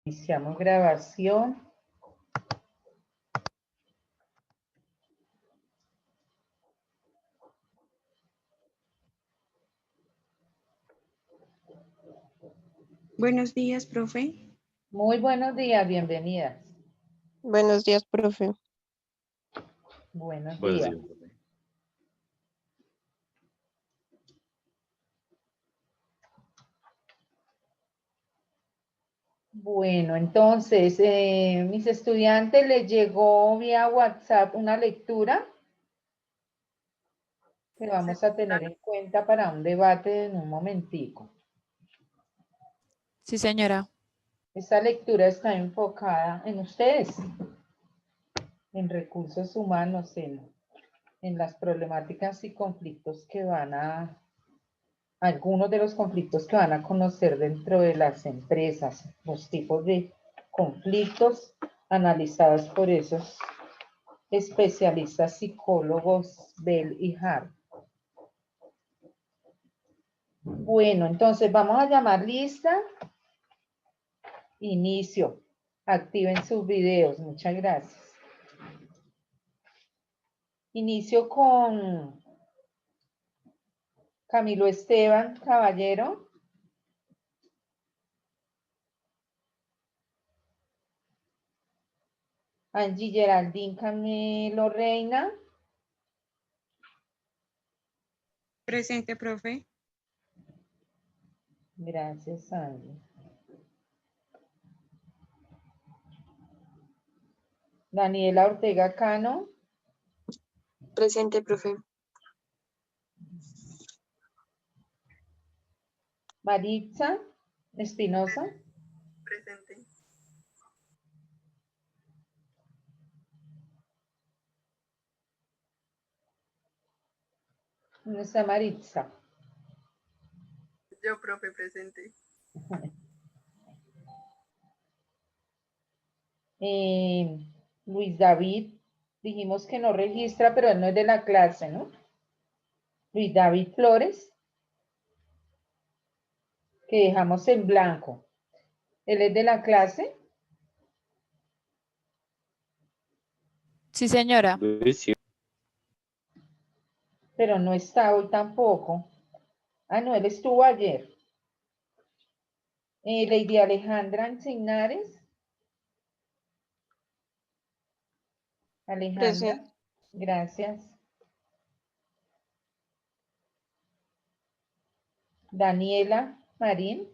Iniciamos grabación. Buenos días, profe. Muy buenos días, bienvenidas. Buenos días, profe. Buenos Buenos días. días, profe. Bueno, entonces, mis estudiantes les llegó vía WhatsApp una lectura que vamos a tener en cuenta para un debate en un momentico. Sí, señora. Esta lectura está enfocada en ustedes, en recursos humanos, en las problemáticas y conflictos que algunos de los conflictos que van a conocer dentro de las empresas, los tipos de conflictos analizados por esos especialistas psicólogos Bell y Hart. Bueno, entonces vamos a llamar lista. Inicio. Activen sus videos. Muchas gracias. Inicio con Camilo Esteban Caballero. Angie Geraldine Camilo Reina. Presente, profe. Gracias, Angie. Daniela Ortega Cano. Presente, profe. Maritza Espinosa. Presente. ¿Dónde está Maritza? Yo, profe, presente. Luis David, dijimos que no registra, pero él no es de la clase, ¿no? Luis David Flores, que dejamos en blanco. ¿Él es de la clase? Sí, señora. Luis, sí. Pero no está hoy tampoco. Ah, no, él estuvo ayer. Lady Alejandra Encinares. Alejandra, Presente. gracias. Daniela Marín.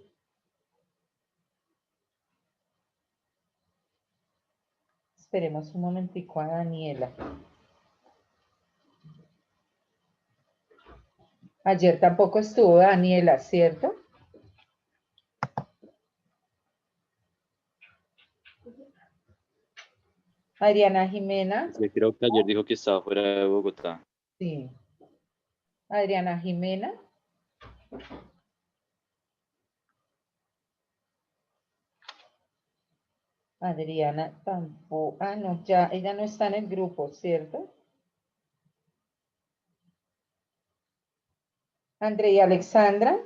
Esperemos un momentico a Daniela. Ayer tampoco estuvo Daniela, ¿cierto? Adriana Jimena. Yo creo que ayer dijo que estaba fuera de Bogotá. Sí. Adriana Jimena. Adriana tampoco. Ah, no, ya, ella no está en el grupo, ¿cierto? Andrea Alexandra.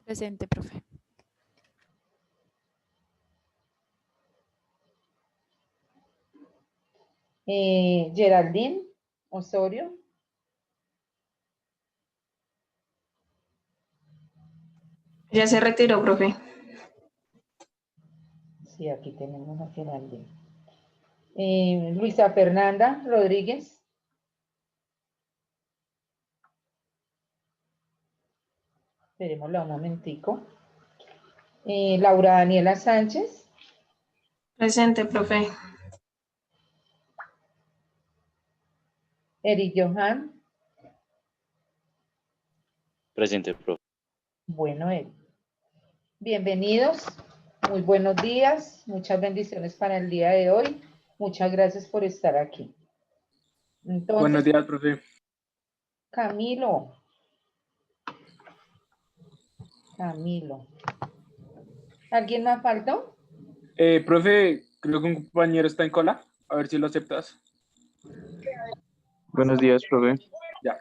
Presente, profe. Geraldine Osorio. Ya se retiró, profe. Sí, aquí tenemos a Geraldine. Luisa Fernanda Rodríguez. Esperémosla un momentico. Laura Daniela Sánchez. Presente, profe. Eric Johan. Presente, profe. Bueno, Eric. Bienvenidos. Muy buenos días. Muchas bendiciones para el día de hoy. Muchas gracias por estar aquí. Entonces, Buenos días, profe. Camilo. ¿Alguien más faltó? Profe, creo que un compañero está en cola. A ver si lo aceptas. Buenos días, profe. Ya.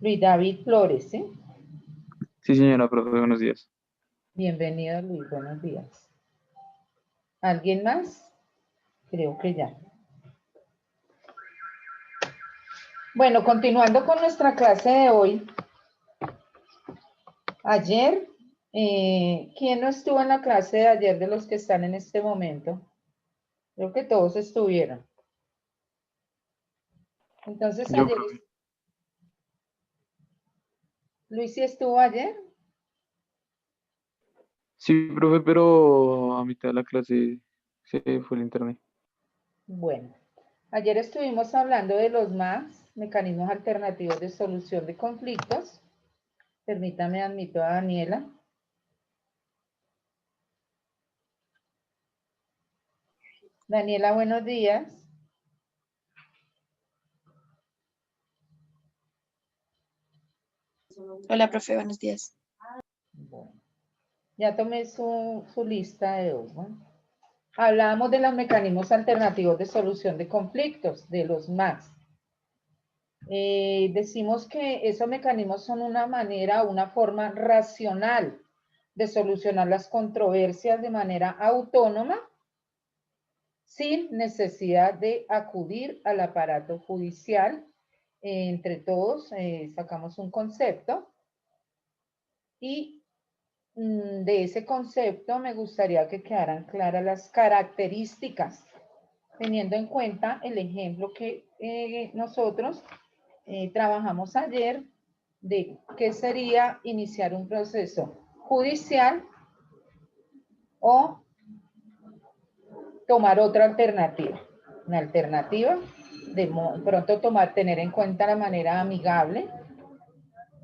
Luis David Flores, ¿sí? Sí, señora, profe, buenos días. Bienvenido, Luis. Buenos días. ¿Alguien más? Creo que ya. Bueno, continuando con nuestra clase de hoy. Ayer, ¿quién no estuvo en la clase de ayer de los que están en este momento? Creo que todos estuvieron. Entonces, Yo, ayer, profe. Luis, ¿sí estuvo ayer? Sí, profe, pero a mitad de la clase se fue el internet. Bueno, ayer estuvimos hablando de los MAS, mecanismos alternativos de solución de conflictos. Permítame, admito a Daniela. Daniela, buenos días. Hola, profe, buenos días. Bueno, ya tomé su lista de hoy, ¿no? Hablábamos de los mecanismos alternativos de solución de conflictos, de los MAS. Decimos que esos mecanismos son una manera, una forma racional de solucionar las controversias de manera autónoma, sin necesidad de acudir al aparato judicial. Entre todos sacamos un concepto y de ese concepto me gustaría que quedaran claras las características, teniendo en cuenta el ejemplo que nosotros trabajamos ayer de qué sería iniciar un proceso judicial o tomar otra alternativa. Una alternativa de pronto tener en cuenta la manera amigable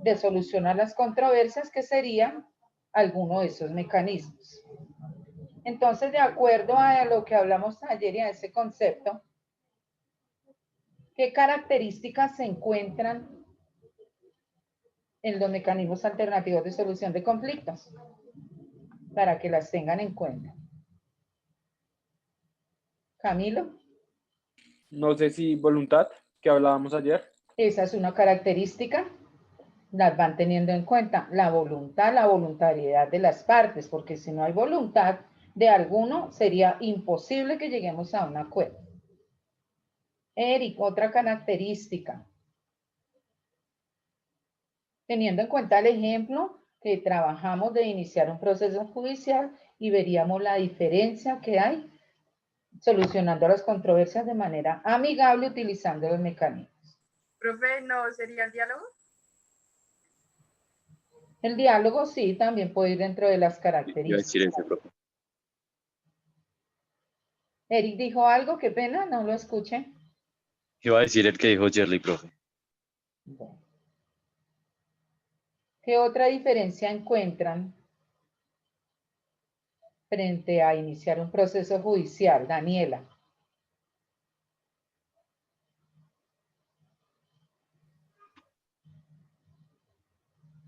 de solucionar las controversias, que serían alguno de esos mecanismos. Entonces, de acuerdo a lo que hablamos ayer y a ese concepto, ¿qué características se encuentran en los mecanismos alternativos de solución de conflictos? Para que las tengan en cuenta. Camilo. No sé si voluntad, que hablábamos ayer. Esa es una característica, las van teniendo en cuenta. La voluntad, la voluntariedad de las partes, porque si no hay voluntad de alguno, sería imposible que lleguemos a un acuerdo. Eric, otra característica. Teniendo en cuenta el ejemplo que trabajamos de iniciar un proceso judicial y veríamos la diferencia que hay solucionando las controversias de manera amigable utilizando los mecanismos. Profe, ¿no sería el diálogo? El diálogo sí, también puede ir dentro de las Iba a decir características. ese, profe. Eric dijo algo, qué pena, no lo escuché. Iba a decir el que dijo Jerry, profe. Bueno. ¿Qué otra diferencia encuentran frente a iniciar un proceso judicial, Daniela?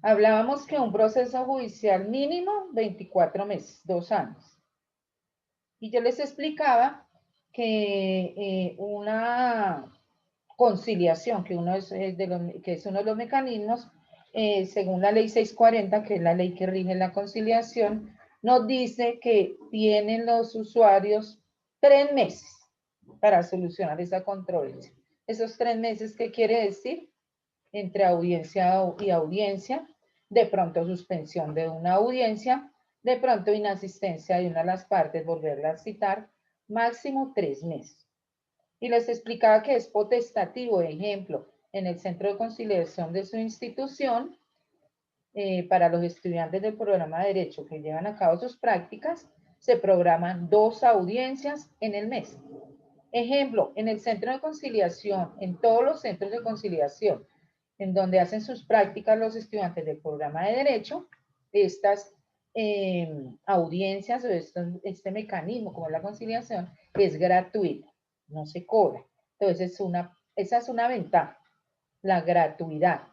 Hablábamos que un proceso judicial mínimo 24 meses, 2 años. Y yo les explicaba que una conciliación, que es uno de los mecanismos, según la ley 640, que es la ley que rige la conciliación, nos dice que tienen los usuarios 3 meses para solucionar esa controversia. Esos 3 meses, ¿qué quiere decir? Entre audiencia y audiencia, de pronto suspensión de una audiencia, de pronto inasistencia de una de las partes, volverla a citar, máximo 3 meses. Y les explicaba que es potestativo, ejemplo, en el centro de conciliación de su institución, para los estudiantes del programa de Derecho que llevan a cabo sus prácticas, se programan 2 audiencias en el mes. Ejemplo, en el centro de conciliación, en todos los centros de conciliación, en donde hacen sus prácticas los estudiantes del programa de Derecho, estas audiencias o este mecanismo como la conciliación es gratuito, no se cobra. Entonces, esa es una ventaja, la gratuidad.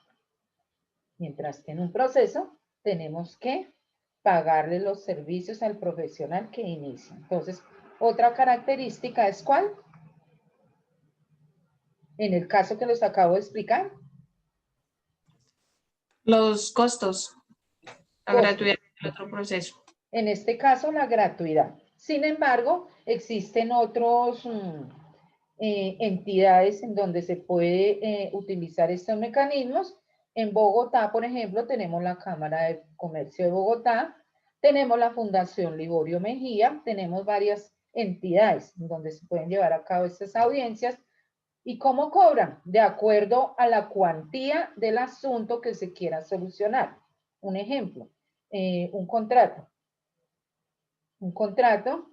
Mientras que en un proceso tenemos que pagarle los servicios al profesional que inicia. Entonces, otra característica es ¿cuál? En el caso que les acabo de explicar. Los costos. La costos. gratuidad del otro proceso. En este caso, la gratuidad. Sin embargo, existen otros entidades en donde se puede utilizar estos mecanismos. En Bogotá, por ejemplo, tenemos la Cámara de Comercio de Bogotá, tenemos la Fundación Liborio Mejía, tenemos varias entidades en donde se pueden llevar a cabo estas audiencias. ¿Y cómo cobran? De acuerdo a la cuantía del asunto que se quiera solucionar. Un ejemplo, un contrato. Un contrato,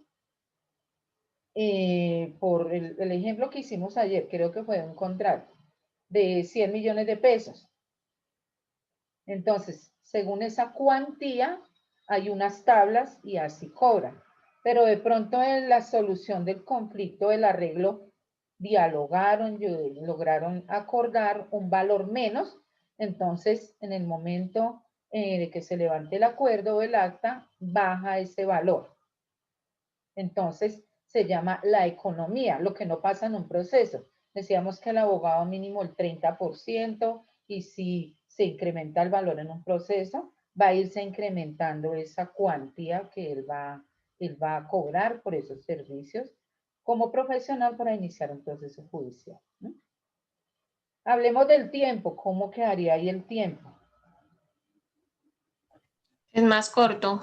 por el ejemplo que hicimos ayer, creo que fue un contrato de 100 millones de pesos. Entonces, según esa cuantía, hay unas tablas y así cobran. Pero de pronto en la solución del conflicto, del arreglo, dialogaron, lograron acordar un valor menos. Entonces, en el momento de que se levante el acuerdo o el acta, baja ese valor. Entonces, se llama la economía, lo que no pasa en un proceso. Decíamos que el abogado mínimo el 30%, y si se incrementa el valor en un proceso, va a irse incrementando esa cuantía que él va a cobrar por esos servicios como profesional para iniciar un proceso judicial, ¿no? Hablemos del tiempo, ¿cómo quedaría ahí el tiempo? Es más corto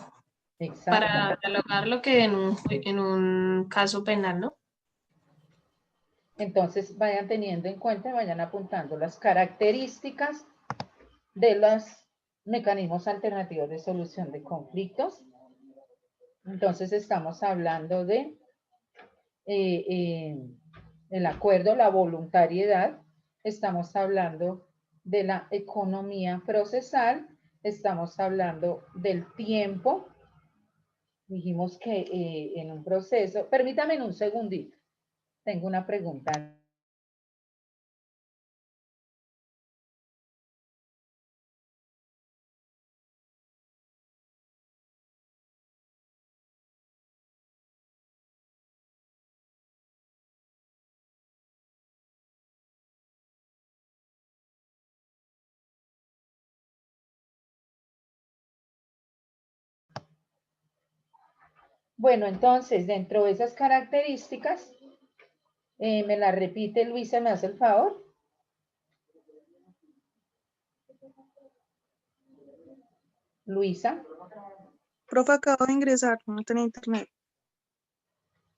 Exacto. para dialogarlo que en un caso penal, ¿no? Entonces vayan teniendo en cuenta, vayan apuntando las características de los mecanismos alternativos de solución de conflictos. Entonces estamos hablando de el acuerdo, la voluntariedad, estamos hablando de la economía procesal, estamos hablando del tiempo. Dijimos que en un proceso, permítame un segundito, tengo una pregunta. Bueno, entonces, dentro de esas características, me la repite Luisa, ¿me hace el favor? Luisa. Profe, acabo de ingresar, no tenía internet.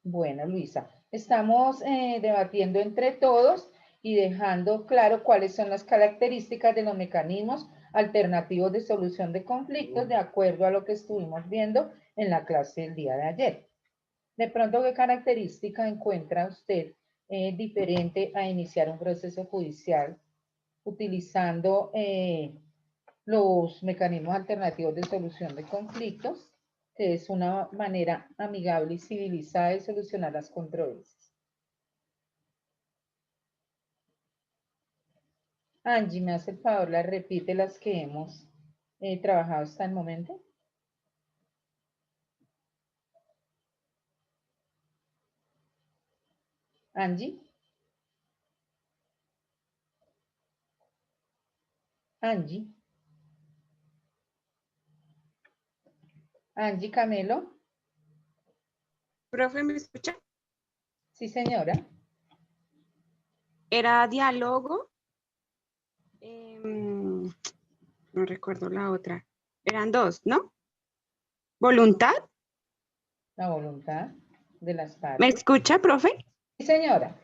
Bueno, Luisa, estamos debatiendo entre todos y dejando claro cuáles son las características de los mecanismos alternativos de solución de conflictos de acuerdo a lo que estuvimos viendo en la clase del día de ayer. De pronto, ¿qué característica encuentra usted diferente a iniciar un proceso judicial utilizando los mecanismos alternativos de solución de conflictos, que es una manera amigable y civilizada de solucionar las controversias? Angie, ¿me hace el favor, las repite las que hemos trabajado hasta el momento? Angie. Angie. Angie Camelo. Profe, ¿me escucha? Sí, señora. Era diálogo. No recuerdo la otra. Eran dos, ¿no? Voluntad. La voluntad de las partes. ¿Me escucha, profe? Sí, señora.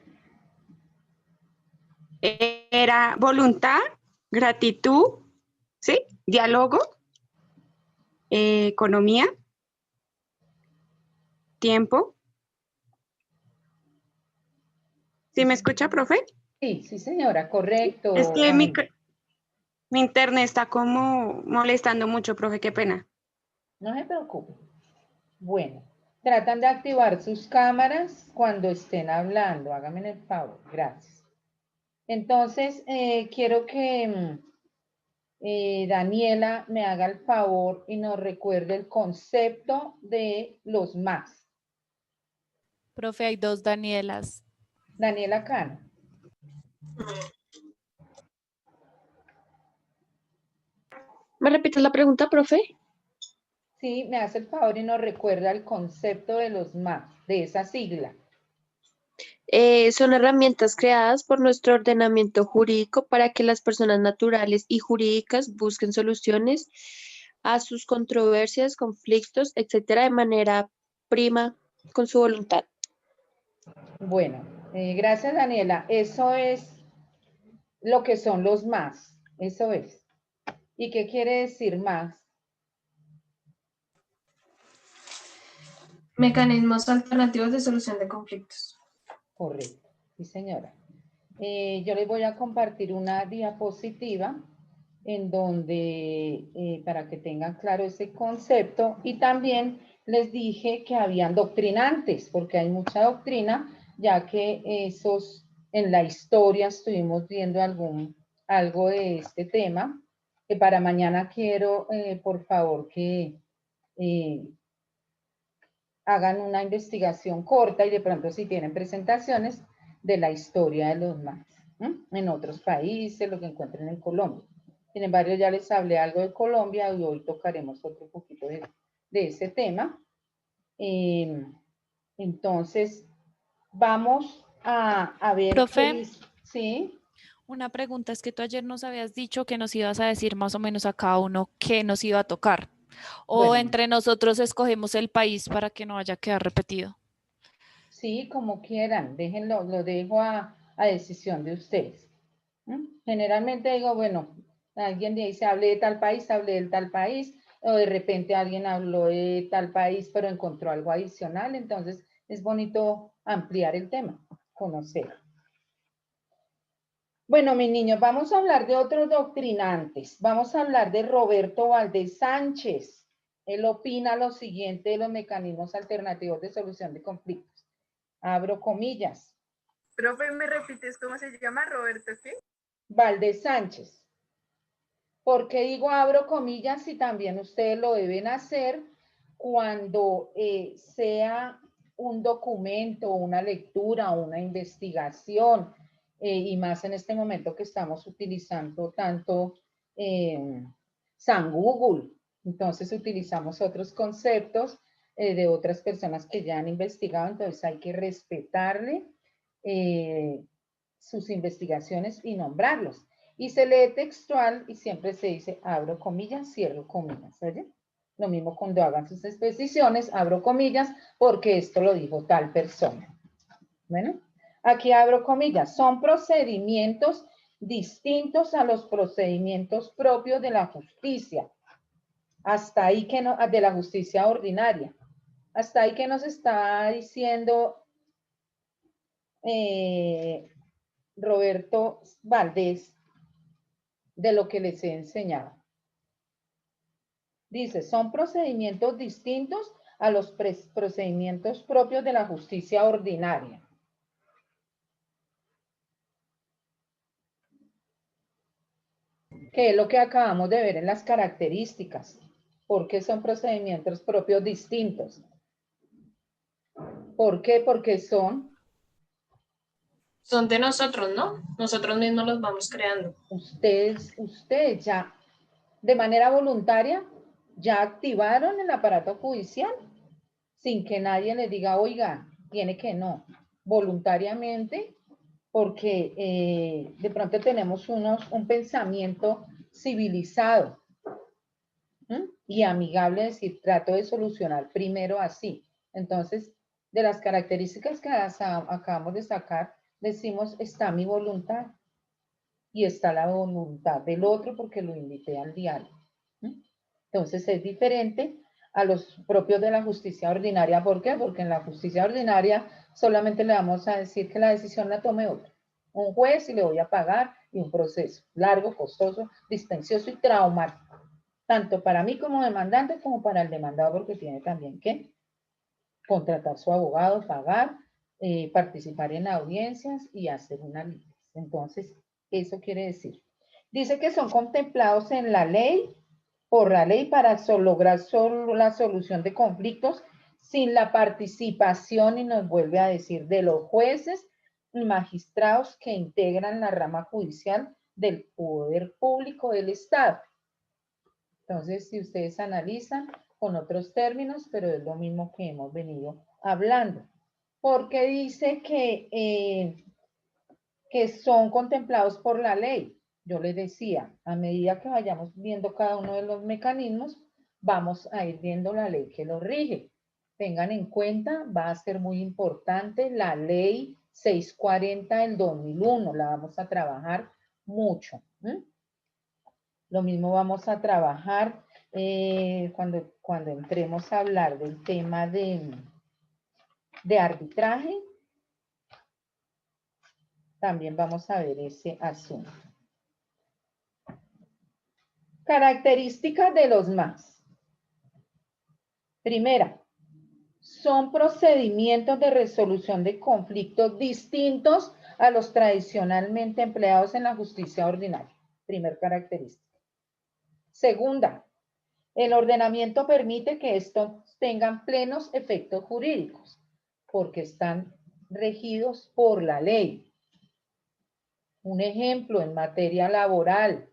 Era voluntad, gratitud, ¿sí? Diálogo, economía, tiempo. ¿Sí me escucha, profe? Sí, sí, señora, correcto. Es que mi internet está como molestando mucho, profe, qué pena. No se preocupe. Bueno, tratan de activar sus cámaras cuando estén hablando. Háganme el favor. Gracias. Entonces, quiero que Daniela me haga el favor y nos recuerde el concepto de los más. Profe, hay dos Danielas. Daniela Cano. ¿Me repites la pregunta, profe? Sí, me hace el favor y nos recuerda el concepto de los MAS, de esa sigla. Son herramientas creadas por nuestro ordenamiento jurídico para que las personas naturales y jurídicas busquen soluciones a sus controversias, conflictos, etcétera, de manera prima con su voluntad. Bueno, gracias Daniela. Eso es lo que son los MAS. Eso es. ¿Y qué quiere decir MAS? Mecanismos alternativos de solución de conflictos. Correcto, sí señora. Yo les voy a compartir una diapositiva en donde, para que tengan claro ese concepto, y también les dije que habían doctrinantes, porque hay mucha doctrina, ya que esos, en la historia estuvimos viendo algo de este tema, que para mañana quiero, por favor, que hagan una investigación corta y de pronto si tienen presentaciones de la historia de los MAS, en otros países, lo que encuentren en Colombia. Sin embargo, ya les hablé algo de Colombia y hoy tocaremos otro poquito de ese tema. Entonces, vamos a ver. Profe. Sí. Una pregunta, es que tú ayer nos habías dicho que nos ibas a decir más o menos a cada uno qué nos iba a tocar. O Bueno, entre nosotros escogemos el país para que no vaya a quedar repetido. sí, como quieran, déjenlo, lo dejo a decisión de ustedes. Generalmente digo, bueno, alguien dice, hablé de tal país, o de repente alguien habló de tal país, pero encontró algo adicional, entonces es bonito ampliar el tema, conocer. Bueno, mis niños, vamos a hablar de otros doctrinantes. Vamos a hablar de Roberto Valdés Sánchez. Él opina lo siguiente de los mecanismos alternativos de solución de conflictos. Abro comillas. Profe, ¿me repites cómo se llama? ¿Roberto qué? Valdés Sánchez. ¿Por qué digo abro comillas y también ustedes lo deben hacer cuando sea un documento, una lectura, una investigación, y más en este momento que estamos utilizando tanto San Google? Entonces utilizamos otros conceptos de otras personas que ya han investigado, entonces hay que respetarle sus investigaciones y nombrarlos. Y se lee textual y siempre se dice abro comillas, cierro comillas, ¿oye? Lo mismo cuando hagan sus exposiciones, abro comillas porque esto lo dijo tal persona. Bueno, aquí abro comillas, son procedimientos distintos a los procedimientos propios de la justicia. Hasta ahí que no, de la justicia ordinaria. Hasta ahí que nos está diciendo Roberto Valdés de lo que les he enseñado. Dice, son procedimientos distintos a los procedimientos propios de la justicia ordinaria. Que es lo que acabamos de ver en las características. ¿Por qué son procedimientos propios distintos? ¿Por qué? Porque son Son de nosotros, ¿no? Nosotros mismos los vamos creando. ustedes ya de manera voluntaria ya activaron el aparato judicial sin que nadie les diga, oiga, tiene que no, voluntariamente, porque de pronto tenemos un pensamiento civilizado y amigable, es decir, trato de solucionar primero así. Entonces, de las características que acabamos de sacar, decimos, está mi voluntad y está la voluntad del otro porque lo invité al diálogo. Entonces, es diferente a los propios de la justicia ordinaria. ¿Por qué? Porque en la justicia ordinaria solamente le vamos a decir que la decisión la tome otro. Un juez y le voy a pagar y un proceso largo, costoso, dispendioso y traumático. Tanto para mí como demandante como para el demandado, porque tiene también que contratar su abogado, pagar, participar en audiencias y hacer una litis. Entonces, eso quiere decir. Dice que son contemplados en la ley, por la ley para lograr solo la solución de conflictos sin la participación, y nos vuelve a decir, de los jueces y magistrados que integran la rama judicial del poder público del Estado. Entonces, si ustedes analizan, con otros términos, pero es lo mismo que hemos venido hablando. Porque dice que son contemplados por la ley. Yo les decía, a medida que vayamos viendo cada uno de los mecanismos, vamos a ir viendo la ley que los rige. Tengan en cuenta, va a ser muy importante la ley 640 del 2001, la vamos a trabajar mucho. Lo mismo vamos a trabajar cuando entremos a hablar del tema de arbitraje. También vamos a ver ese asunto. Características de los MAS. Primera, son procedimientos de resolución de conflictos distintos a los tradicionalmente empleados en la justicia ordinaria. Primer característica. Segunda, el ordenamiento permite que estos tengan plenos efectos jurídicos porque están regidos por la ley. Un ejemplo en materia laboral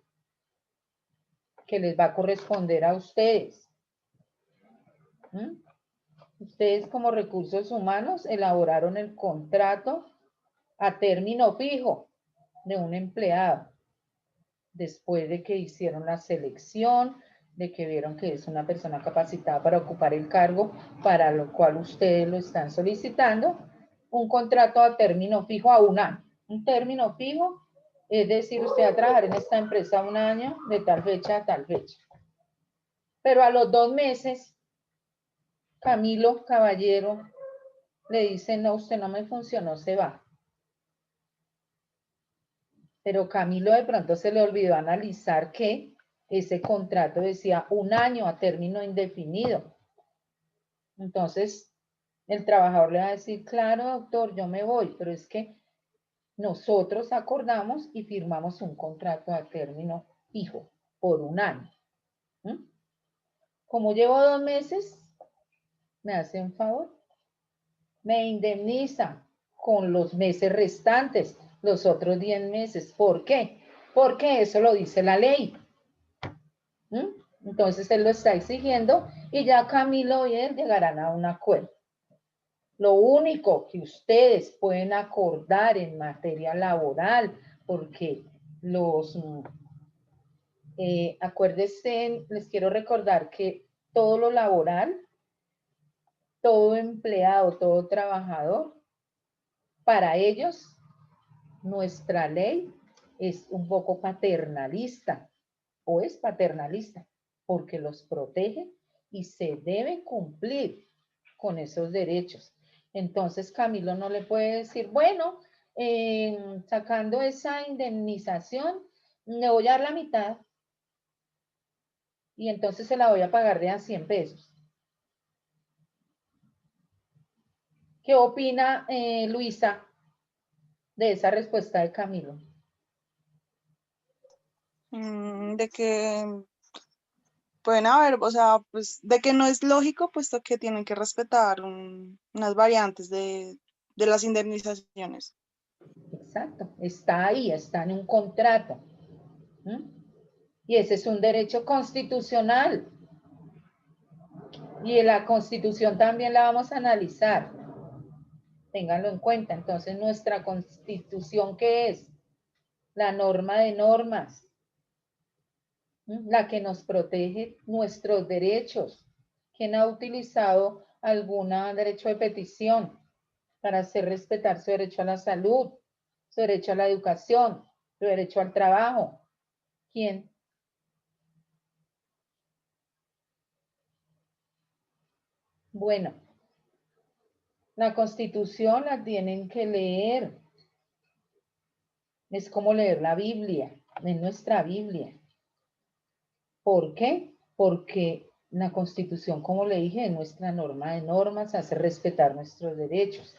que les va a corresponder a ustedes. Ustedes como recursos humanos elaboraron el contrato a término fijo de un empleado. Después de que hicieron la selección, de que vieron que es una persona capacitada para ocupar el cargo para lo cual ustedes lo están solicitando, un contrato a término fijo a 1 año. Un término fijo, es decir, usted va a trabajar en esta empresa 1 año, de tal fecha a tal fecha. Pero a los 2 meses, Camilo Caballero le dice, no, usted no me funcionó, se va. Pero Camilo de pronto se le olvidó analizar que ese contrato decía 1 año a término indefinido. Entonces, el trabajador le va a decir, claro, doctor, yo me voy, pero es que nosotros acordamos y firmamos un contrato a término fijo por 1 año. Como llevo 2 meses, me hace un favor, me indemniza con los meses restantes, los otros 10 meses. ¿Por qué? Porque eso lo dice la ley. Entonces él lo está exigiendo y ya Camilo y él llegarán a un acuerdo. Lo único que ustedes pueden acordar en materia laboral, porque acuérdense, les quiero recordar que todo lo laboral, todo empleado, todo trabajador, para ellos, nuestra ley es un poco paternalista, o es paternalista, porque los protege y se debe cumplir con esos derechos. Entonces Camilo no le puede decir, bueno, sacando esa indemnización, le voy a dar la mitad y entonces se la voy a pagar de a 100 pesos. ¿Qué opina Luisa de esa respuesta de Camilo? De que pueden haber, o sea, pues de que no es lógico, puesto que tienen que respetar unas variantes de las indemnizaciones. Exacto, está ahí, está en un contrato. Y ese es un derecho constitucional. Y en la Constitución también la vamos a analizar. Ténganlo en cuenta. Entonces, nuestra Constitución, ¿qué es? La norma de normas. La que nos protege nuestros derechos. ¿Quién ha utilizado algún derecho de petición para hacer respetar su derecho a la salud, su derecho a la educación, su derecho al trabajo? ¿Quién? Bueno, la Constitución la tienen que leer. Es como leer la Biblia, es nuestra Biblia. ¿Por qué? Porque la Constitución, como le dije, es nuestra norma de normas, hace respetar nuestros derechos.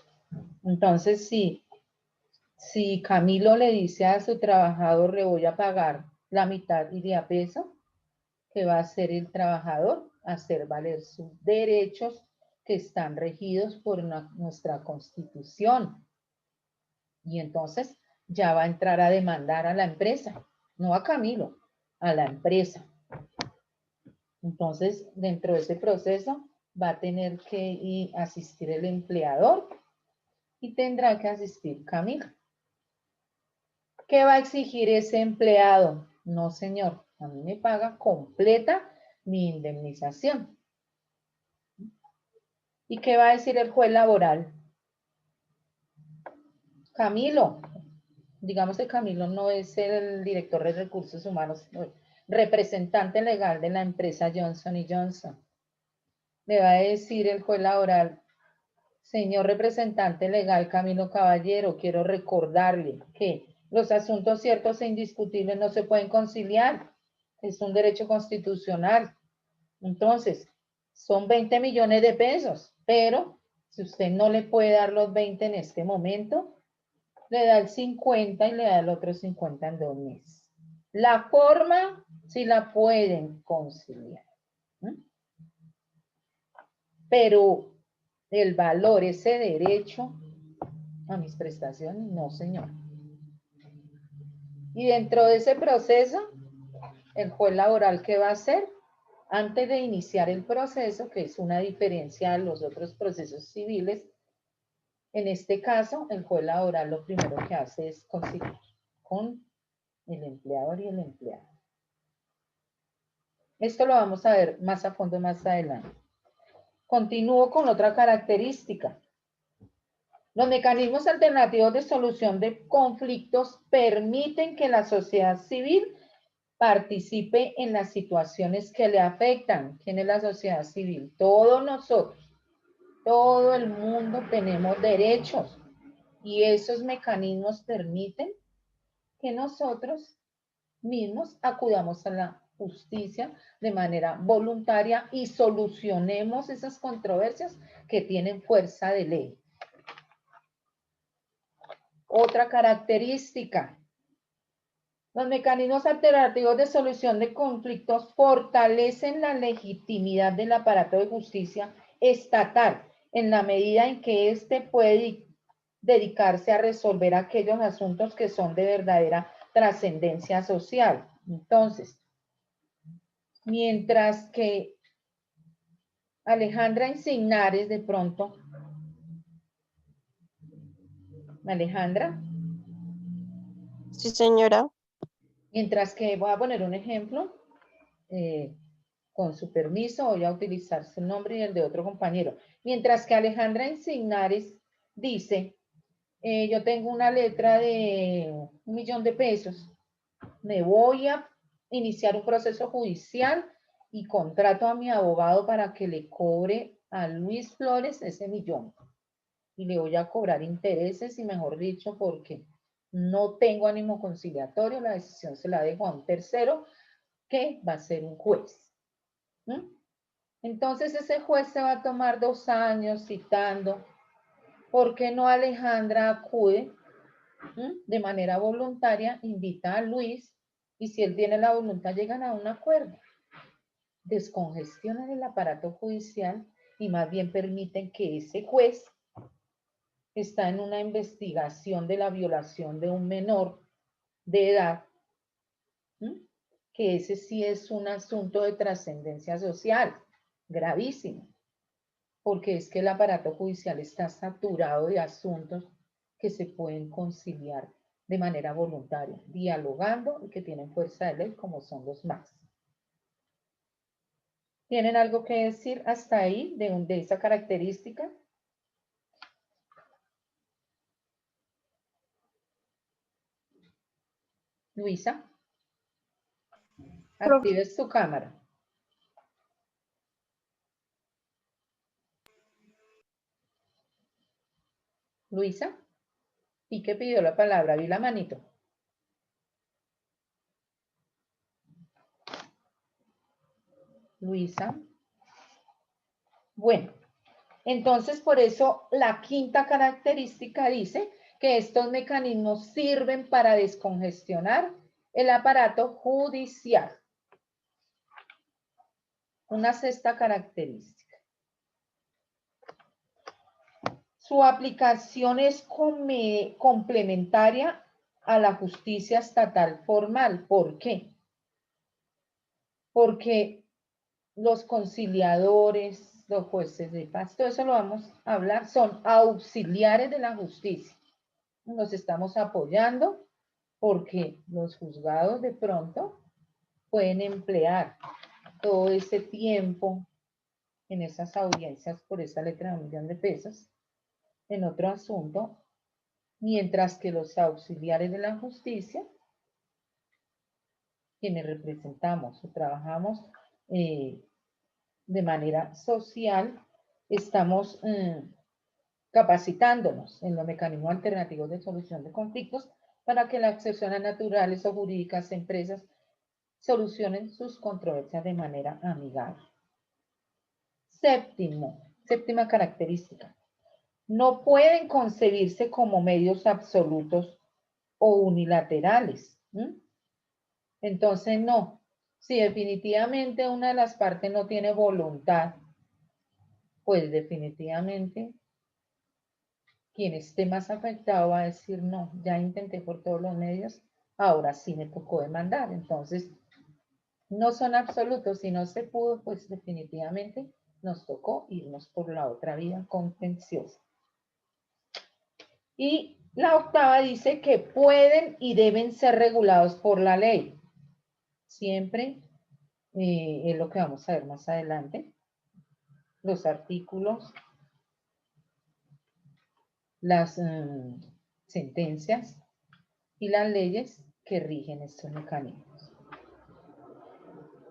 Entonces, si Camilo le dice a su trabajador, le voy a pagar la mitad y de a peso, ¿qué va a hacer el trabajador? Hacer valer sus derechos que están regidos por nuestra Constitución. Y entonces ya va a entrar a demandar a la empresa, no a Camilo, a la empresa. Entonces, dentro de ese proceso va a tener que asistir el empleador y tendrá que asistir Camilo. ¿Qué va a exigir ese empleado? No, señor, a mí me paga completa mi indemnización. ¿Y qué va a decir el juez laboral? Camilo, digamos que Camilo no es el director de recursos humanos, no, representante legal de la empresa Johnson & Johnson. Le va a decir el juez laboral, señor representante legal Camilo Caballero, quiero recordarle que los asuntos ciertos e indiscutibles no se pueden conciliar. Es un derecho constitucional. Entonces, son 20 millones de pesos, pero si usted no le puede dar los 20 en este momento, le da el 50 y le da el otro 50 en 2 meses. La forma, si la pueden conciliar. Pero el valor, ese derecho a mis prestaciones, no, señor. Y dentro de ese proceso, el juez laboral, ¿qué va a hacer? Antes de iniciar el proceso, que es una diferencia a los otros procesos civiles, en este caso, el juez laboral lo primero que hace es conciliar con el empleador y el empleado. Esto lo vamos a ver más a fondo más adelante. Continúo con otra característica. Los mecanismos alternativos de solución de conflictos permiten que la sociedad civil participe en las situaciones que le afectan. ¿Quién es la sociedad civil? Todos nosotros, todo el mundo tenemos derechos y esos mecanismos permiten que nosotros mismos acudamos a la justicia de manera voluntaria y solucionemos esas controversias que tienen fuerza de ley. Otra característica. Los mecanismos alternativos de solución de conflictos fortalecen la legitimidad del aparato de justicia estatal en la medida en que éste puede dedicarse a resolver aquellos asuntos que son de verdadera trascendencia social. Entonces, mientras que Alejandra Insignares de pronto, Alejandra, Sí, señora. mientras que voy a poner un ejemplo, con su permiso voy a utilizar su nombre y el de otro compañero. Mientras que Alejandra Insignares dice, yo tengo una letra de 1 millón de pesos, me voy a iniciar un proceso judicial y contrato a mi abogado para que le cobre a Luis Flores ese 1 millón. Y le voy a cobrar intereses y mejor dicho, porque no tengo ánimo conciliatorio, la decisión se la dejo a un tercero que va a ser un juez. Entonces ese juez se va a tomar 2 años citando. ¿Por qué no Alejandra acude de manera voluntaria, invita a Luis y si él tiene la voluntad llegan a un acuerdo? Descongestionan el aparato judicial y más bien permiten que ese juez está en una investigación de la violación de un menor de edad, que ese sí es un asunto de trascendencia social, gravísimo, porque es que el aparato judicial está saturado de asuntos que se pueden conciliar de manera voluntaria, dialogando y que tienen fuerza de ley como son los MAX. ¿Tienen algo que decir hasta ahí de esa característica? Luisa, active su cámara. Luisa, ¿y qué pidió la palabra? Vi la manito. Luisa. Bueno, entonces por eso la quinta característica dice que estos mecanismos sirven para descongestionar el aparato judicial. Una sexta característica. Su aplicación es complementaria a la justicia estatal formal. ¿Por qué? Porque los conciliadores, los jueces de paz, todo eso lo vamos a hablar, son auxiliares de la justicia. Nos estamos apoyando porque los juzgados de pronto pueden emplear todo ese tiempo en esas audiencias por esa letra de $1.000.000 en otro asunto, mientras que los auxiliares de la justicia, quienes representamos o trabajamos de manera social, estamos capacitándonos en los mecanismos alternativos de solución de conflictos para que las personas naturales o jurídicas, empresas, solucionen sus controversias de manera amigable. Séptima característica. No pueden concebirse como medios absolutos o unilaterales. Entonces, no. Si definitivamente una de las partes no tiene voluntad, pues definitivamente quien esté más afectado va a decir, no, ya intenté por todos los medios, ahora sí me tocó demandar. Entonces, no son absolutos. Si no se pudo, pues definitivamente nos tocó irnos por la otra vía contenciosa. Y la octava dice que pueden y deben ser regulados por la ley. Siempre es lo que vamos a ver más adelante. Los artículos, las sentencias y las leyes que rigen estos mecanismos.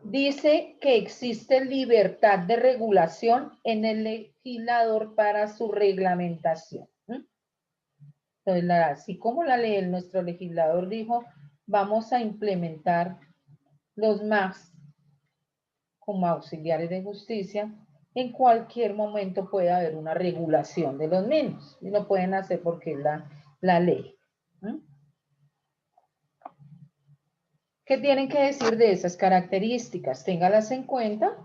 Dice que existe libertad de regulación en el legislador para su reglamentación. Entonces, así como nuestro legislador dijo, vamos a implementar los MAS como auxiliares de justicia, en cualquier momento puede haber una regulación de los mismos. Y lo pueden hacer porque es la ley. ¿Qué tienen que decir de esas características? Téngalas en cuenta.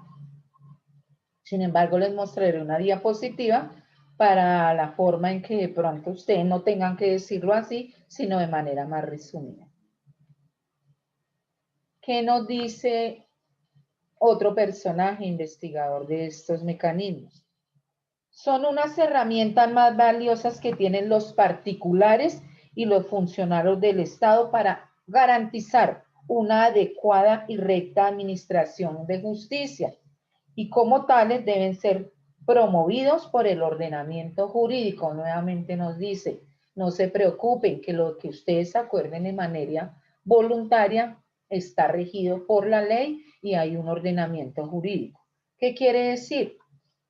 Sin embargo, les mostraré una diapositiva para la forma en que de pronto ustedes no tengan que decirlo así, sino de manera más resumida. ¿Qué nos dice otro personaje investigador de estos mecanismos? Son unas herramientas más valiosas que tienen los particulares y los funcionarios del Estado para garantizar una adecuada y recta administración de justicia, y como tales deben ser promovidos por el ordenamiento jurídico. Nuevamente nos dice, no se preocupen que lo que ustedes acuerden de manera voluntaria está regido por la ley y hay un ordenamiento jurídico. ¿Qué quiere decir?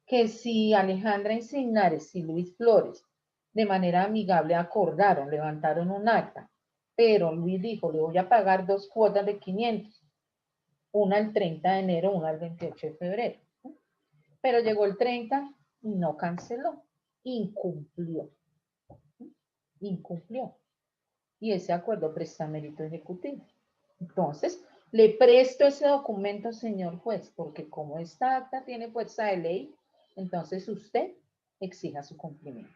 Que si Alejandra Encinares y Luis Flores de manera amigable acordaron, levantaron un acta, pero Luis dijo, le voy a pagar 2 cuotas de 500, una el 30 de enero, una el 28 de febrero. Pero llegó el 30 y no canceló, incumplió. Y ese acuerdo presta mérito ejecutivo. Entonces, le presto ese documento, señor juez, porque como esta acta tiene fuerza de ley, entonces usted exija su cumplimiento.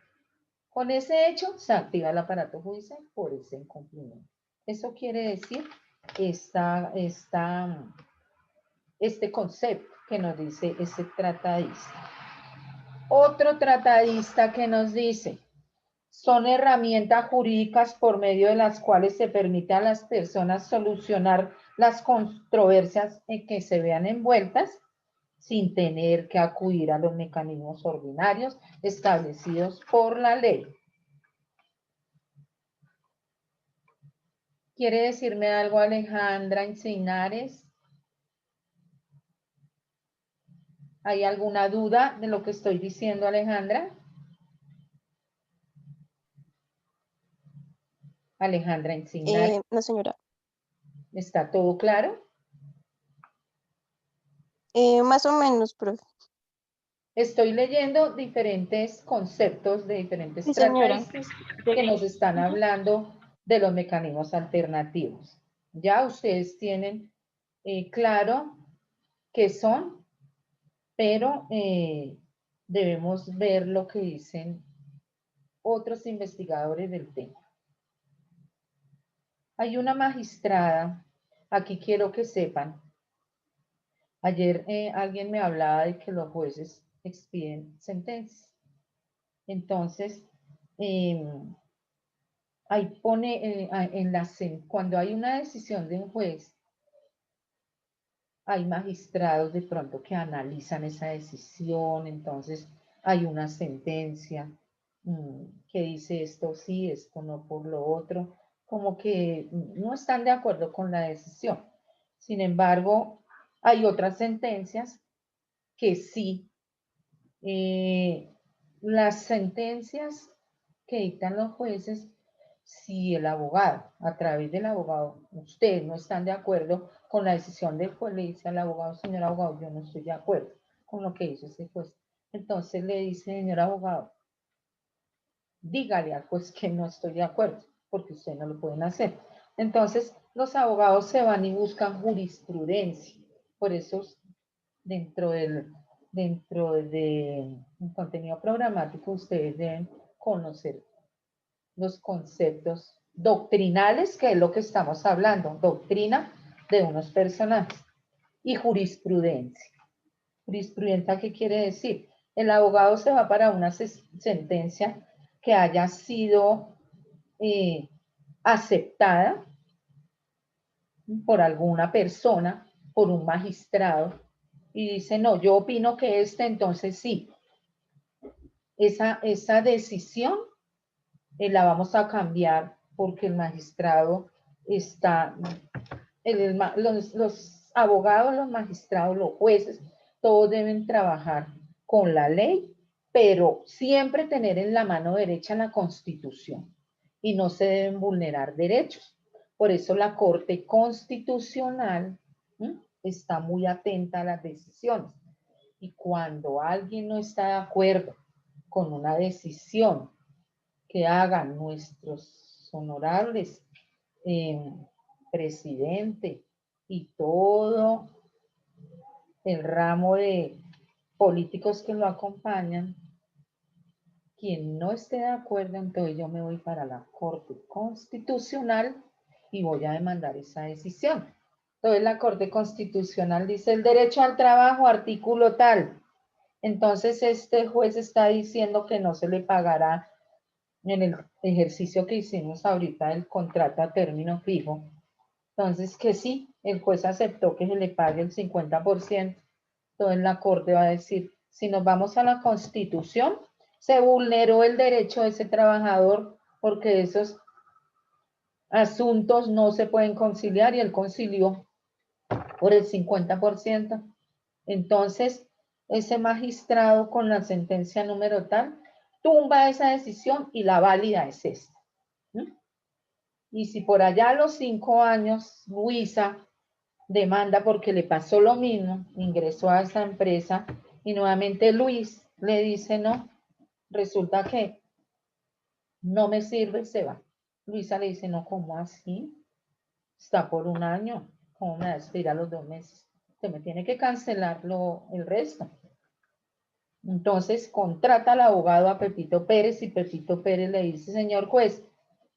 Con ese hecho, se activa el aparato judicial por ese incumplimiento. Eso quiere decir este concepto que nos dice ese tratadista. Otro tratadista que nos dice, son herramientas jurídicas por medio de las cuales se permite a las personas solucionar las controversias en que se vean envueltas sin tener que acudir a los mecanismos ordinarios establecidos por la ley. ¿Quiere decirme algo Alejandra Encinares? ¿Hay alguna duda de lo que estoy diciendo, Alejandra? Alejandra Encinares. No, señora. ¿Está todo claro? Más o menos, profe. Estoy leyendo diferentes conceptos de diferentes Sí, señora. tratadistas que nos están hablando de los mecanismos alternativos. Ya ustedes tienen claro qué son, pero debemos ver lo que dicen otros investigadores del tema. Hay una magistrada, aquí quiero que sepan, Ayer alguien me hablaba de que los jueces expiden sentencias. Entonces, ahí pone cuando hay una decisión de un juez, hay magistrados de pronto que analizan esa decisión, entonces hay una sentencia que dice esto sí, esto no por lo otro, como que no están de acuerdo con la decisión. Sin embargo, hay otras sentencias que sí. Las sentencias que dictan los jueces, si el abogado, a través del abogado, ustedes no están de acuerdo con la decisión del juez, le dice al abogado, señor abogado, yo no estoy de acuerdo con lo que hizo ese juez. Entonces le dice, señor abogado, dígale al juez que no estoy de acuerdo, porque ustedes no lo pueden hacer. Entonces, los abogados se van y buscan jurisprudencia. Por eso, dentro de un contenido programático, ustedes deben conocer los conceptos doctrinales, que es lo que estamos hablando, doctrina de unos personajes, y jurisprudencia. Jurisprudencia, ¿qué quiere decir? El abogado se va para una sentencia que haya sido aceptada por alguna persona, por un magistrado, y dice, no, yo opino que entonces sí, esa decisión la vamos a cambiar porque el magistrado está, los abogados, los magistrados, los jueces, todos deben trabajar con la ley, pero siempre tener en la mano derecha la Constitución y no se deben vulnerar derechos. Por eso la Corte Constitucional está muy atenta a las decisiones. Y cuando alguien no está de acuerdo con una decisión que hagan nuestros honorables presidente y todo el ramo de políticos que lo acompañan, quien no esté de acuerdo, entonces yo me voy para la Corte Constitucional y voy a demandar esa decisión. Entonces la Corte Constitucional dice el derecho al trabajo, artículo tal. Entonces este juez está diciendo que no se le pagará en el ejercicio que hicimos ahorita del contrato a término fijo. Entonces que sí, el juez aceptó que se le pague el 50%. Entonces la Corte va a decir, si nos vamos a la Constitución, se vulneró el derecho de ese trabajador porque esos asuntos no se pueden conciliar y él concilió por el 50%. Entonces, ese magistrado con la sentencia número tal, tumba esa decisión y la válida es esta. Y si por allá a los 5 años Luisa demanda porque le pasó lo mismo, ingresó a esa empresa y nuevamente Luis le dice no, resulta que no me sirve, se va. Luisa le dice no, ¿cómo así? Está por 1 año, ¿cómo me va a despedir a los 2 meses? Usted me tiene que cancelar el resto. Entonces contrata al abogado a Pepito Pérez y Pepito Pérez le dice, señor juez,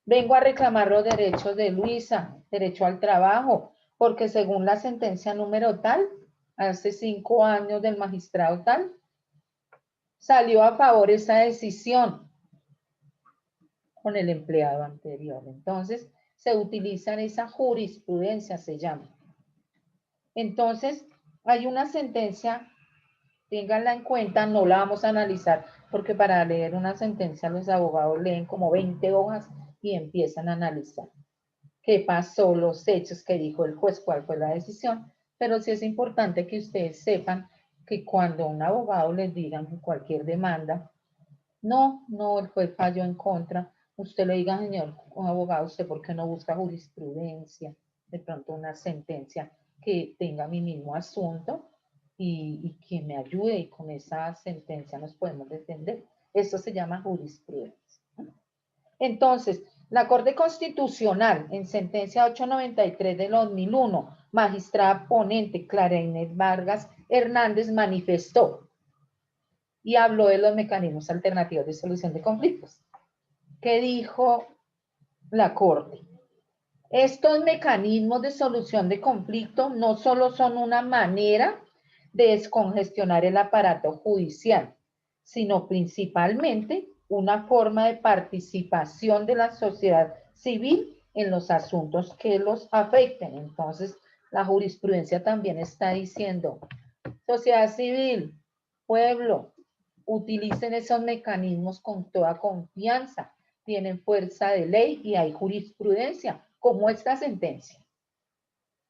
vengo a reclamar los derechos de Luisa, derecho al trabajo, porque según la sentencia número tal, hace 5 años del magistrado tal, salió a favor esa decisión con el empleado anterior. Entonces, se utiliza esa jurisprudencia, se llama. Entonces, hay una sentencia, ténganla en cuenta, no la vamos a analizar, porque para leer una sentencia los abogados leen como 20 hojas y empiezan a analizar qué pasó, los hechos que dijo el juez, cuál fue la decisión, pero sí es importante que ustedes sepan que cuando un abogado les diga cualquier demanda, no, el juez falló en contra, usted le diga, señor abogado, ¿usted por qué no busca jurisprudencia? De pronto una sentencia que tenga mi mismo asunto y que me ayude y con esa sentencia nos podemos defender. Eso se llama jurisprudencia. Entonces, la Corte Constitucional, en sentencia 893 del 2001, magistrada ponente Clara Inés Vargas Hernández manifestó y habló de los mecanismos alternativos de solución de conflictos. ¿Qué dijo la Corte? Estos mecanismos de solución de conflicto no solo son una manera descongestionar el aparato judicial, sino principalmente una forma de participación de la sociedad civil en los asuntos que los afecten. Entonces, la jurisprudencia también está diciendo, sociedad civil, pueblo, utilicen esos mecanismos con toda confianza, tienen fuerza de ley y hay jurisprudencia, como esta sentencia.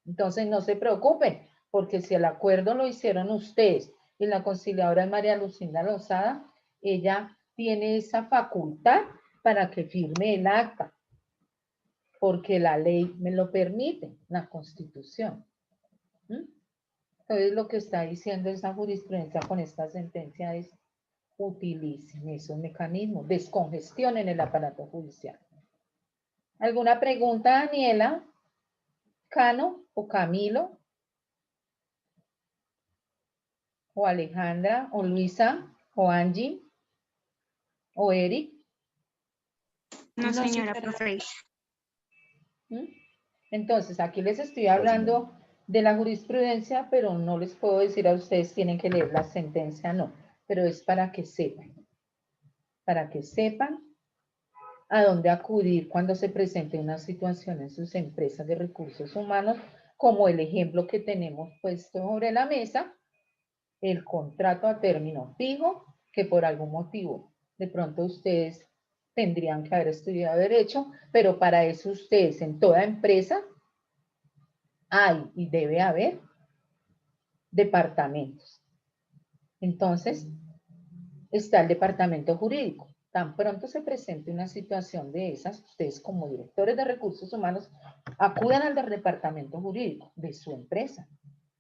Entonces, no se preocupen, porque si el acuerdo lo hicieron ustedes y la conciliadora es María Lucinda Lozada, ella tiene esa facultad para que firme el acta, porque la ley me lo permite, la Constitución. Entonces, lo que está diciendo esa jurisprudencia con esta sentencia es utilicen esos mecanismos, descongestionen el aparato judicial. ¿Alguna pregunta, Daniela, Cano o Camilo? ¿O Alejandra o Luisa o Angie o Eric? No, No, señora, señora. profe. Entonces, aquí les estoy hablando de la jurisprudencia, pero no les puedo decir a ustedes tienen que leer la sentencia, no, pero es para que sepan a dónde acudir cuando se presente una situación en sus empresas de recursos humanos, como el ejemplo que tenemos puesto sobre la mesa, el contrato a término fijo, que por algún motivo de pronto ustedes tendrían que haber estudiado derecho, pero para eso ustedes en toda empresa hay y debe haber departamentos. Entonces, está el departamento jurídico. Tan pronto se presente una situación de esas, ustedes como directores de recursos humanos acudan al departamento jurídico de su empresa.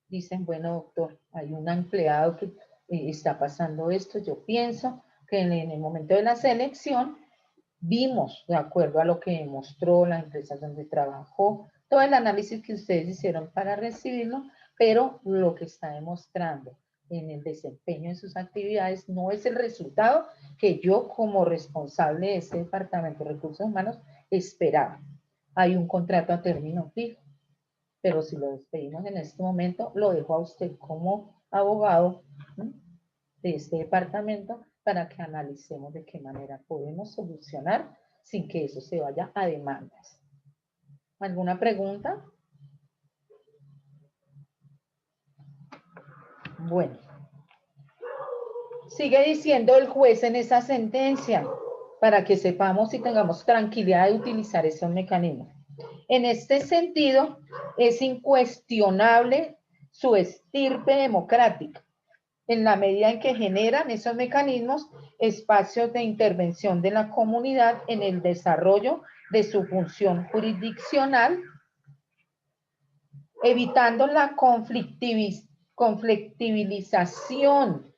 Dicen, bueno, doctor, hay un empleado que está pasando esto, yo pienso que en el momento de la selección vimos, de acuerdo a lo que mostró las empresas donde trabajó, todo el análisis que ustedes hicieron para recibirlo, pero lo que está demostrando en el desempeño de sus actividades no es el resultado que yo como responsable de ese departamento de recursos humanos esperaba. Hay un contrato a término fijo, pero si lo despedimos en este momento, lo dejo a usted como abogado de este departamento para que analicemos de qué manera podemos solucionar sin que eso se vaya a demandas. ¿Alguna pregunta? Bueno. Sigue diciendo el juez en esa sentencia para que sepamos y tengamos tranquilidad de utilizar esos mecanismos. En este sentido, es incuestionable su estirpe democrática, en la medida en que generan esos mecanismos espacios de intervención de la comunidad en el desarrollo de su función jurisdiccional, evitando la conflictivización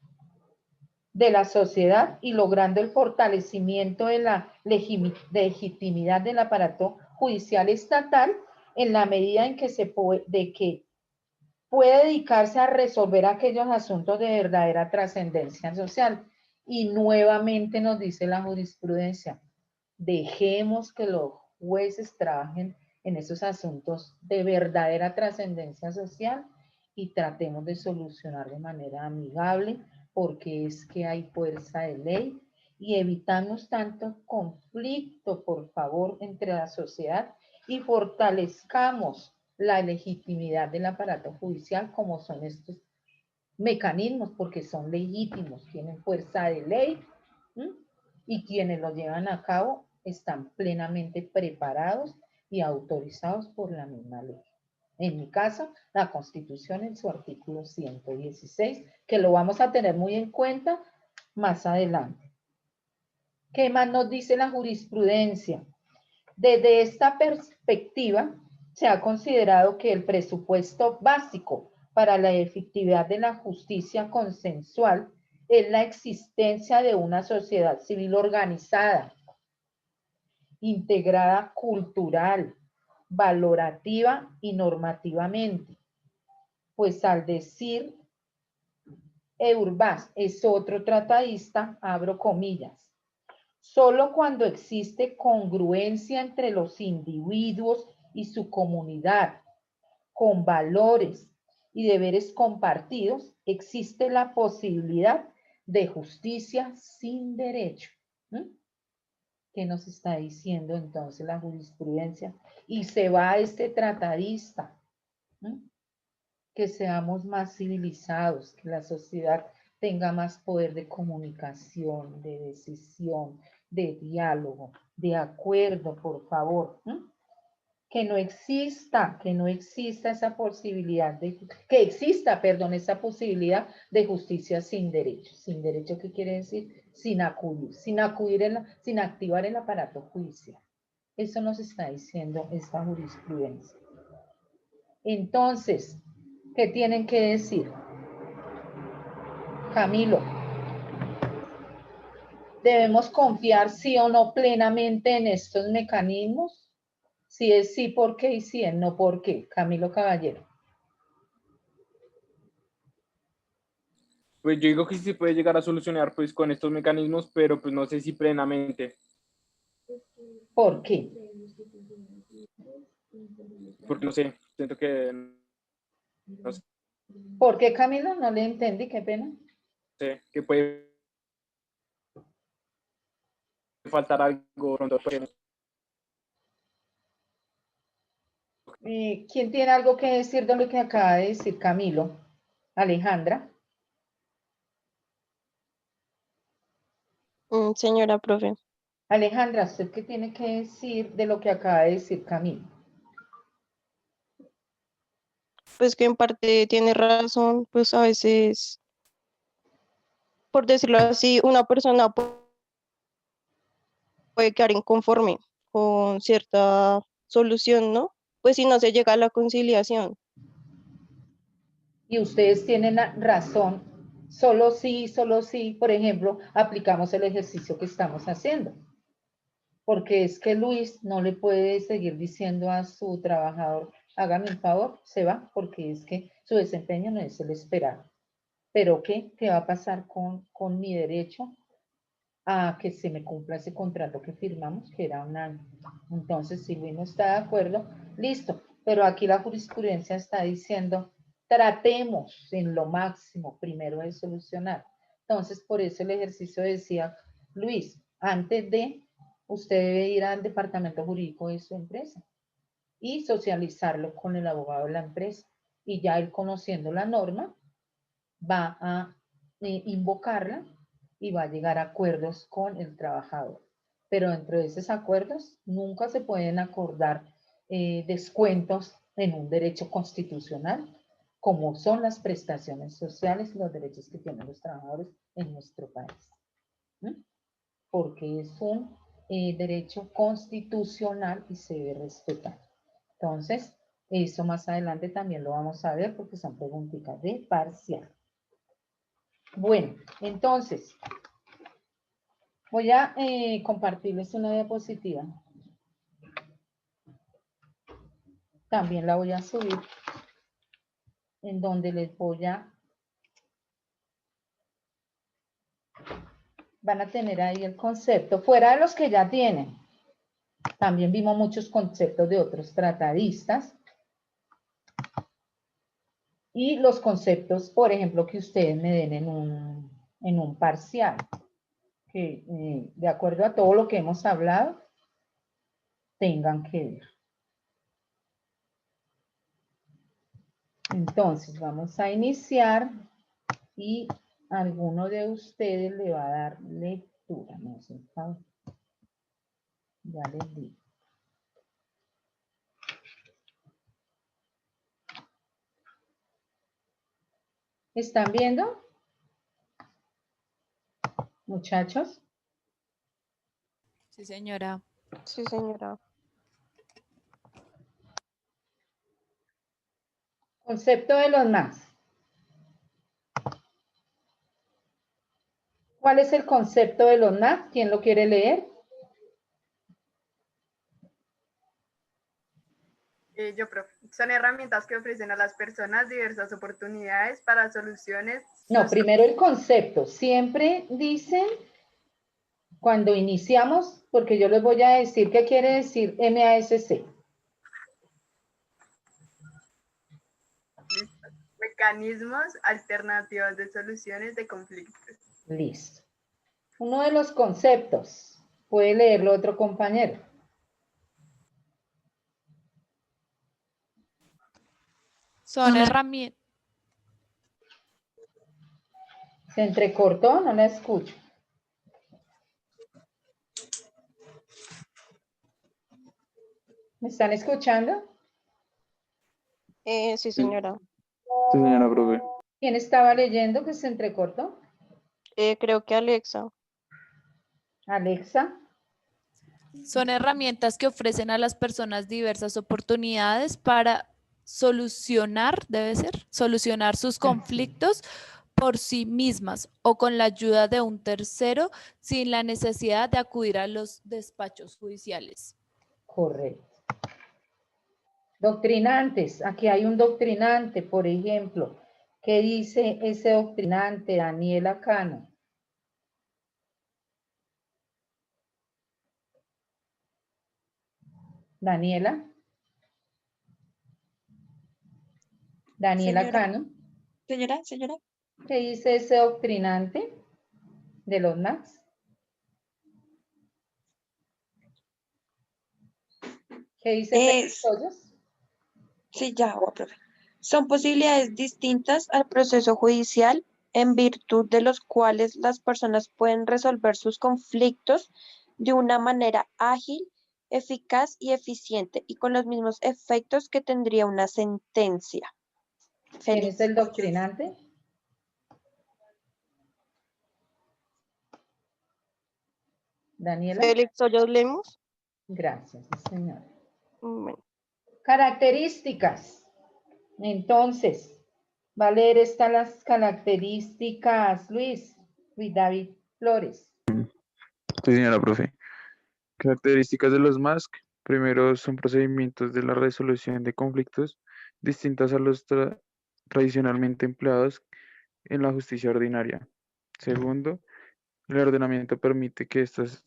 de la sociedad y logrando el fortalecimiento de la legitimidad del aparato judicial estatal en la medida en que puede dedicarse a resolver aquellos asuntos de verdadera trascendencia social. Y nuevamente nos dice la jurisprudencia, dejemos que los jueces trabajen en esos asuntos de verdadera trascendencia social y tratemos de solucionar de manera amigable, porque es que hay fuerza de ley y evitamos tanto conflicto, por favor, entre la sociedad y fortalezcamos la legitimidad del aparato judicial como son estos mecanismos, porque son legítimos, tienen fuerza de ley y quienes lo llevan a cabo están plenamente preparados y autorizados por la misma ley. En mi caso, la Constitución en su artículo 116, que lo vamos a tener muy en cuenta más adelante. ¿Qué más nos dice la jurisprudencia? Desde esta perspectiva, se ha considerado que el presupuesto básico para la efectividad de la justicia consensual es la existencia de una sociedad civil organizada, integrada cultural, valorativa y normativamente. Pues al decir Eurbach, es otro tratadista, abro comillas, solo cuando existe congruencia entre los individuos y su comunidad, con valores y deberes compartidos, existe la posibilidad de justicia sin derecho. ¿Mm? ¿Qué nos está diciendo entonces la jurisprudencia? Y se va a este tratadista. ¿Mm? Que seamos más civilizados, que la sociedad tenga más poder de comunicación, de decisión, de diálogo, de acuerdo, por favor. ¿Mm? Que no exista esa posibilidad que exista, perdón, esa posibilidad de justicia sin derecho. Sin derecho, ¿qué quiere decir? Sin activar el aparato judicial. Eso nos está diciendo esta jurisprudencia. Entonces, ¿qué tienen que decir? Camilo, ¿debemos confiar sí o no plenamente en estos mecanismos? Si es sí, ¿por qué? Y si es no, ¿por qué? Camilo Caballero. Pues yo digo que sí se puede llegar a solucionar pues con estos mecanismos, pero pues no sé si plenamente. ¿Por qué? Porque no sé, siento que no ¿Por qué, Camilo? No le entendí, qué pena. sé, que puede faltar algo pronto. ¿Quién tiene algo que decir de lo que acaba de decir Camilo? Alejandra. Señora profe. Alejandra, ¿usted qué tiene que decir de lo que acaba de decir Camilo? Pues que en parte tiene razón, pues a veces, por decirlo así, una persona puede quedar inconforme con cierta solución, ¿no? Pues si no se llega a la conciliación. Y ustedes tienen razón, solo sí, por ejemplo, aplicamos el ejercicio que estamos haciendo. Porque es que Luis no le puede seguir diciendo a su trabajador, hágame un favor, se va, porque es que su desempeño no es el esperado. ¿Pero qué? ¿Qué va a pasar con mi derecho a que se me cumpla ese contrato que firmamos, que era un año? Entonces, si Luis no está de acuerdo, listo. Pero aquí la jurisprudencia está diciendo, tratemos en lo máximo primero de solucionar. Entonces, por eso el ejercicio decía, Luis, antes de, usted debe ir al departamento jurídico de su empresa y socializarlo con el abogado de la empresa. Y ya él, conociendo la norma, va a invocarla y va a llegar a acuerdos con el trabajador. Pero dentro de esos acuerdos nunca se pueden acordar descuentos en un derecho constitucional, como son las prestaciones sociales y los derechos que tienen los trabajadores en nuestro país. ¿Mm? Porque es un derecho constitucional y se debe respetar. Entonces, eso más adelante también lo vamos a ver porque son preguntitas de parcial. Bueno, entonces, voy a compartirles una diapositiva. También la voy a subir, en donde les voy a... Van a tener ahí el concepto, fuera de los que ya tienen. También vimos muchos conceptos de otros tratadistas. Y los conceptos, por ejemplo, que ustedes me den en un parcial. Que de acuerdo a todo lo que hemos hablado, tengan que ver. Entonces, vamos a iniciar y alguno de ustedes le va a dar lectura. No sé, ya les digo. ¿Están viendo? Muchachos. Sí, señora. Sí, señora. Concepto de los más. ¿Cuál es el concepto de los más? ¿Quién lo quiere leer? Yo, profe. Son herramientas que ofrecen a las personas diversas oportunidades para soluciones. No, primero el concepto. Siempre dicen, cuando iniciamos, porque yo les voy a decir qué quiere decir MASC. mecanismos alternativos de soluciones de conflictos. Listo. Uno de los conceptos, puede leerlo otro compañero. Son herramientas. ¿Se entrecortó? No la escucho. ¿Me están escuchando? Sí, señora. Sí, señora profe. ¿Quién estaba leyendo que se entrecortó? Creo que Alexa. Alexa. Son herramientas que ofrecen a las personas diversas oportunidades para solucionar, debe ser, solucionar sus conflictos por sí mismas o con la ayuda de un tercero sin la necesidad de acudir a los despachos judiciales. Correcto. Doctrinantes. Aquí hay un doctrinante, por ejemplo. ¿Qué dice ese doctrinante, Daniela Cano? Daniela. Daniela Señora. Cano. Señora. ¿Qué dice ese doctrinante de los MAX? ¿Qué dice Félix Hoyos? Sí, ya, profe. Son posibilidades distintas al proceso judicial en virtud de los cuales las personas pueden resolver sus conflictos de una manera ágil, eficaz y eficiente y con los mismos efectos que tendría una sentencia. ¿Quién es el doctrinante? Daniela. Félix Hoyos Lemos. Gracias, señora. Bueno. Características. Entonces, va a leer estas las características, Luis David Flores. Sí, señora profe. Características de los MASC. Primero, son procedimientos de la resolución de conflictos distintas a los tradicionalmente empleados en la justicia ordinaria. Segundo, el ordenamiento permite que éstas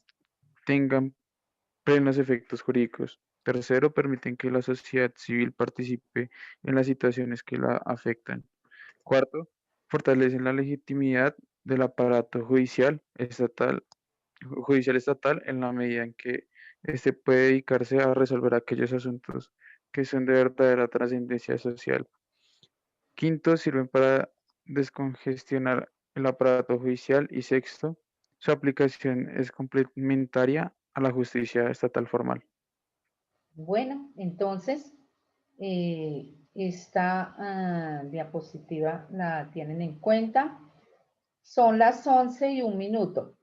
tengan plenos efectos jurídicos. Tercero, permiten que la sociedad civil participe en las situaciones que la afectan. Cuarto, fortalecen la legitimidad del aparato judicial estatal en la medida en que éste puede dedicarse a resolver aquellos asuntos que son de verdadera trascendencia social. Quinto, sirven para descongestionar el aparato judicial. Y sexto, su aplicación es complementaria a la justicia estatal formal. Bueno, entonces, esta diapositiva la tienen en cuenta. Son las 11:01.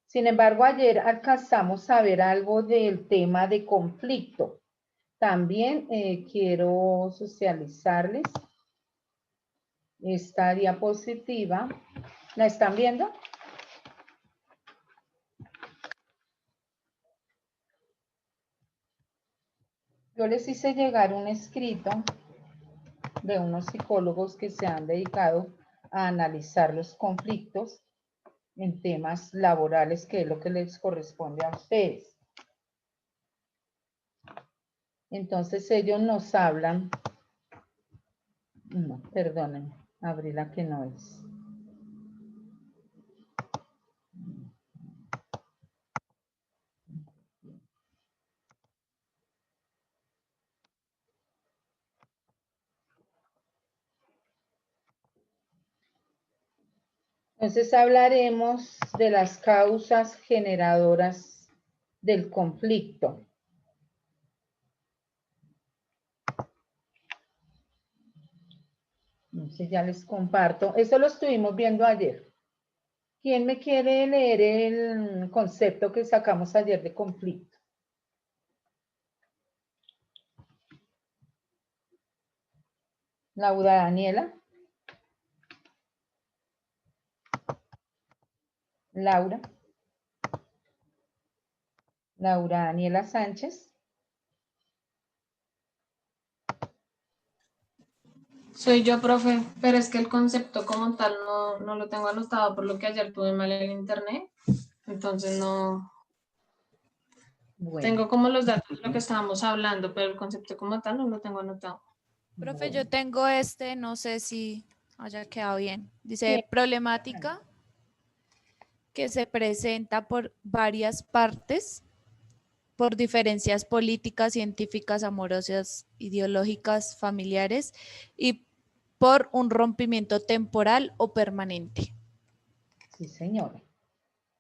Sin embargo, ayer alcanzamos a ver algo del tema de conflicto. También quiero socializarles esta diapositiva. ¿La están viendo? Yo les hice llegar un escrito de unos psicólogos que se han dedicado a analizar los conflictos en temas laborales, que es lo que les corresponde a ustedes. Entonces ellos nos hablan, no, perdónenme, abrí la que no es. Entonces hablaremos de las causas generadoras del conflicto. Entonces ya les comparto. Eso lo estuvimos viendo ayer. ¿Quién me quiere leer el concepto que sacamos ayer de conflicto? Laura Daniela. Laura Daniela Sánchez. Soy yo, profe, pero es que el concepto como tal no lo tengo anotado por lo que ayer tuve mal en internet, entonces no. Bueno. Tengo como los datos de lo que estábamos hablando, pero el concepto como tal no lo tengo anotado. Profe, yo tengo no sé si haya quedado bien. Dice, Bien. problemática que se presenta por varias partes, por diferencias políticas, científicas, amorosas, ideológicas, familiares y por un rompimiento temporal o permanente. Sí, señora.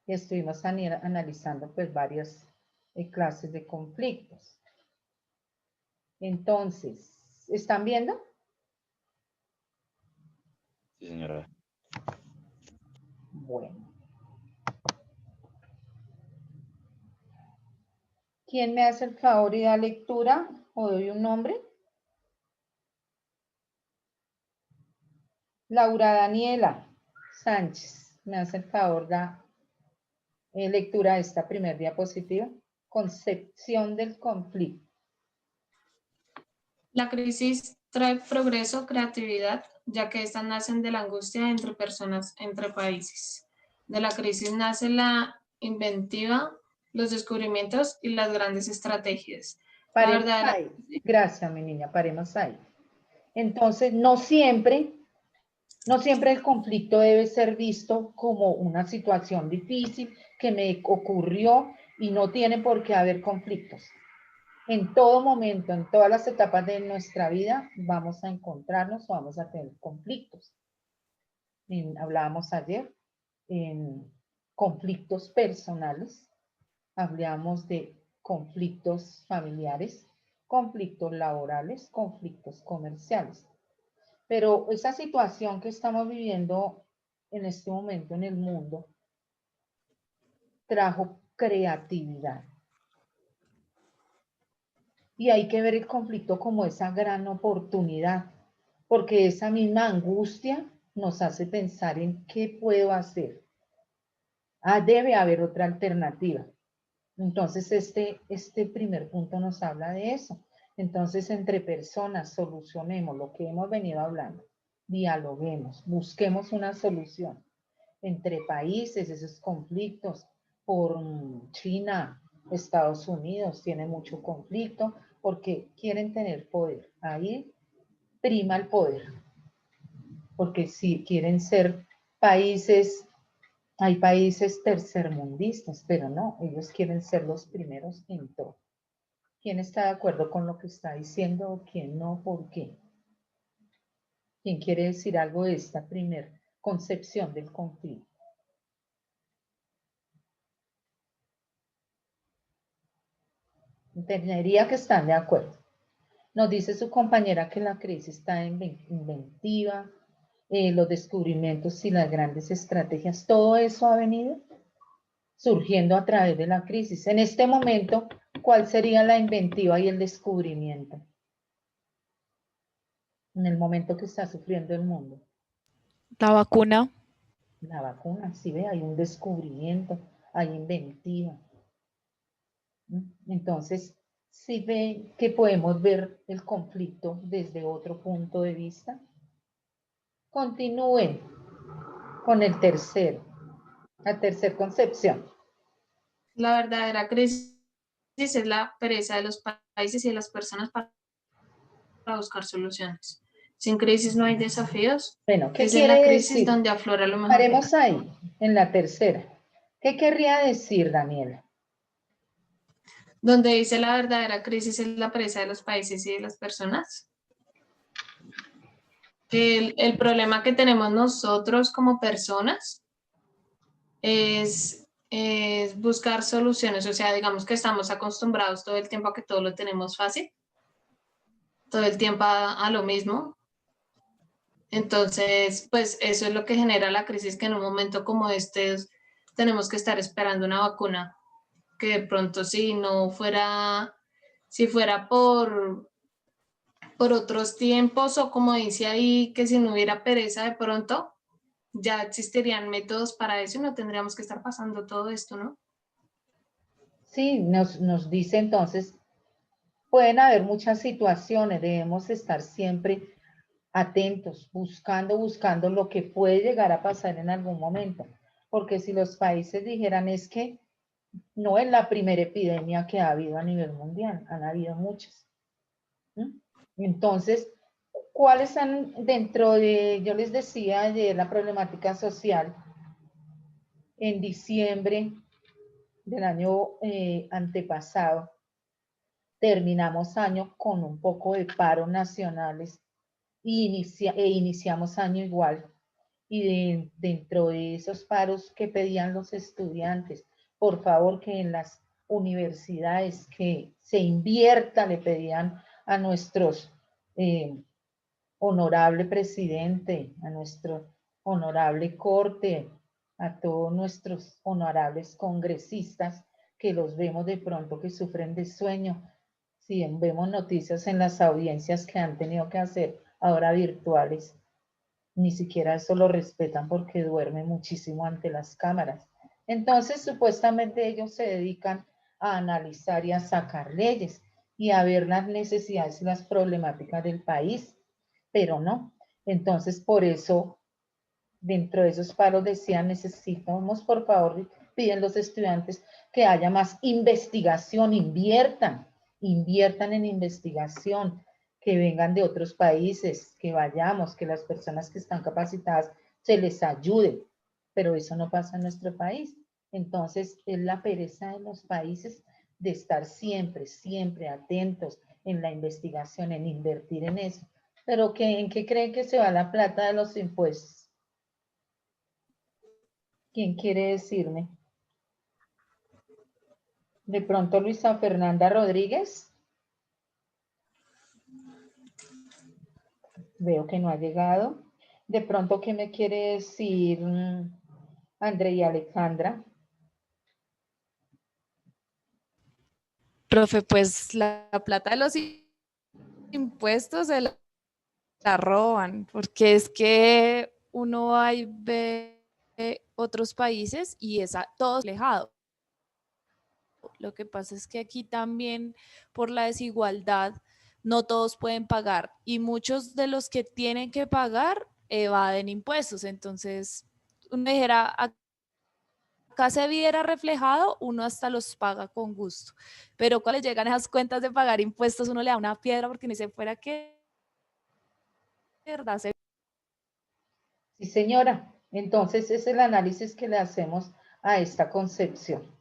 Y estuvimos analizando pues varias clases de conflictos. Entonces, ¿están viendo? Sí, señora. Bueno. ¿Quién me hace el favor y da lectura o doy un nombre? Laura Daniela Sánchez, me hace el favor, da lectura a esta primer diapositiva. Concepción del conflicto. La crisis trae progreso, creatividad, ya que estas nacen de la angustia entre personas, entre países. De la crisis nace la inventiva, los descubrimientos y las grandes estrategias. La Paremos verdadera... ahí. Gracias, mi niña, paremos ahí. Entonces, no siempre el conflicto debe ser visto como una situación difícil que me ocurrió y no tiene por qué haber conflictos. En todo momento, en todas las etapas de nuestra vida, vamos a encontrarnos o vamos a tener conflictos. Hablábamos ayer en conflictos personales, hablamos de conflictos familiares, conflictos laborales, conflictos comerciales. Pero esa situación que estamos viviendo en este momento en el mundo trajo creatividad. Y hay que ver el conflicto como esa gran oportunidad, porque esa misma angustia nos hace pensar en qué puedo hacer. Debe haber otra alternativa. Entonces, este primer punto nos habla de eso. Entonces, entre personas, solucionemos lo que hemos venido hablando. Dialoguemos, busquemos una solución. Entre países, esos conflictos por China, Estados Unidos, tiene mucho conflicto porque quieren tener poder. Ahí prima el poder. Porque si quieren ser países, hay países tercermundistas, pero no, ellos quieren ser los primeros en todo. ¿Quién está de acuerdo con lo que está diciendo o quién no? ¿Por qué? ¿Quién quiere decir algo de esta primera concepción del conflicto? Entendería que están de acuerdo. Nos dice su compañera que la crisis está inventiva, los descubrimientos y las grandes estrategias, todo eso ha venido surgiendo a través de la crisis. En este momento, ¿cuál sería la inventiva y el descubrimiento? En el momento que está sufriendo el mundo. La vacuna. La vacuna, sí ve, hay un descubrimiento, hay inventiva. Entonces, sí ve que podemos ver el conflicto desde otro punto de vista. Continúen con el tercero, la tercera concepción. La verdadera crisis es la pereza de los países y de las personas para buscar soluciones. Sin crisis no hay desafíos. Bueno, ¿qué es en quiere la crisis decir? donde aflora lo mejor. Paremos ahí, en la tercera. ¿Qué querría decir, Daniela? Donde dice la verdadera crisis es la pereza de los países y de las personas. El problema que tenemos nosotros como personas es buscar soluciones. O sea, digamos que estamos acostumbrados todo el tiempo a que todo lo tenemos fácil, todo el tiempo a lo mismo. Entonces, pues eso es lo que genera la crisis, que en un momento como este tenemos que estar esperando una vacuna, que de pronto si fuera por otros tiempos, o como dice ahí, que si no hubiera pereza de pronto, ya existirían métodos para eso y no tendríamos que estar pasando todo esto, ¿no? Sí, nos dice entonces, pueden haber muchas situaciones, debemos estar siempre atentos, buscando lo que puede llegar a pasar en algún momento. Porque si los países dijeran es que no es la primera epidemia que ha habido a nivel mundial, han habido muchas. Entonces, ¿Cuáles están dentro de, yo les decía ayer, la problemática social? En diciembre del año antepasado, terminamos año con un poco de paros nacionales e iniciamos año igual. Y dentro de esos paros que pedían los estudiantes, por favor que en las universidades que se invierta, le pedían a nuestros honorable presidente, a nuestro honorable corte, a todos nuestros honorables congresistas que los vemos de pronto que sufren de sueño. Si vemos noticias en las audiencias que han tenido que hacer ahora virtuales, ni siquiera eso lo respetan porque duermen muchísimo ante las cámaras. Entonces, supuestamente ellos se dedican a analizar y a sacar leyes y a ver las necesidades y las problemáticas del país, pero no. Entonces, por eso, dentro de esos paros decían, necesitamos, por favor, piden los estudiantes que haya más investigación, inviertan en investigación, que vengan de otros países, que vayamos, que las personas que están capacitadas se les ayude, pero eso no pasa en nuestro país. Entonces, es la pereza de los países de estar siempre, siempre atentos en la investigación, en invertir en eso. Pero ¿en qué creen que se va la plata de los impuestos? ¿Quién quiere decirme? De pronto Luisa Fernanda Rodríguez. Veo que no ha llegado. De pronto, ¿qué me quiere decir André y Alejandra? Profe, pues la plata de los impuestos se la roban, porque es que uno va y ve otros países y es todo reflejado. Lo que pasa es que aquí también, por la desigualdad, no todos pueden pagar y muchos de los que tienen que pagar evaden impuestos. Entonces, uno dijera, acá se viera reflejado, uno hasta los paga con gusto. Pero cuando llegan esas cuentas de pagar impuestos, uno le da una piedra porque ni se fuera que verdad se... Sí, señora. Entonces, es el análisis que le hacemos a esta concepción.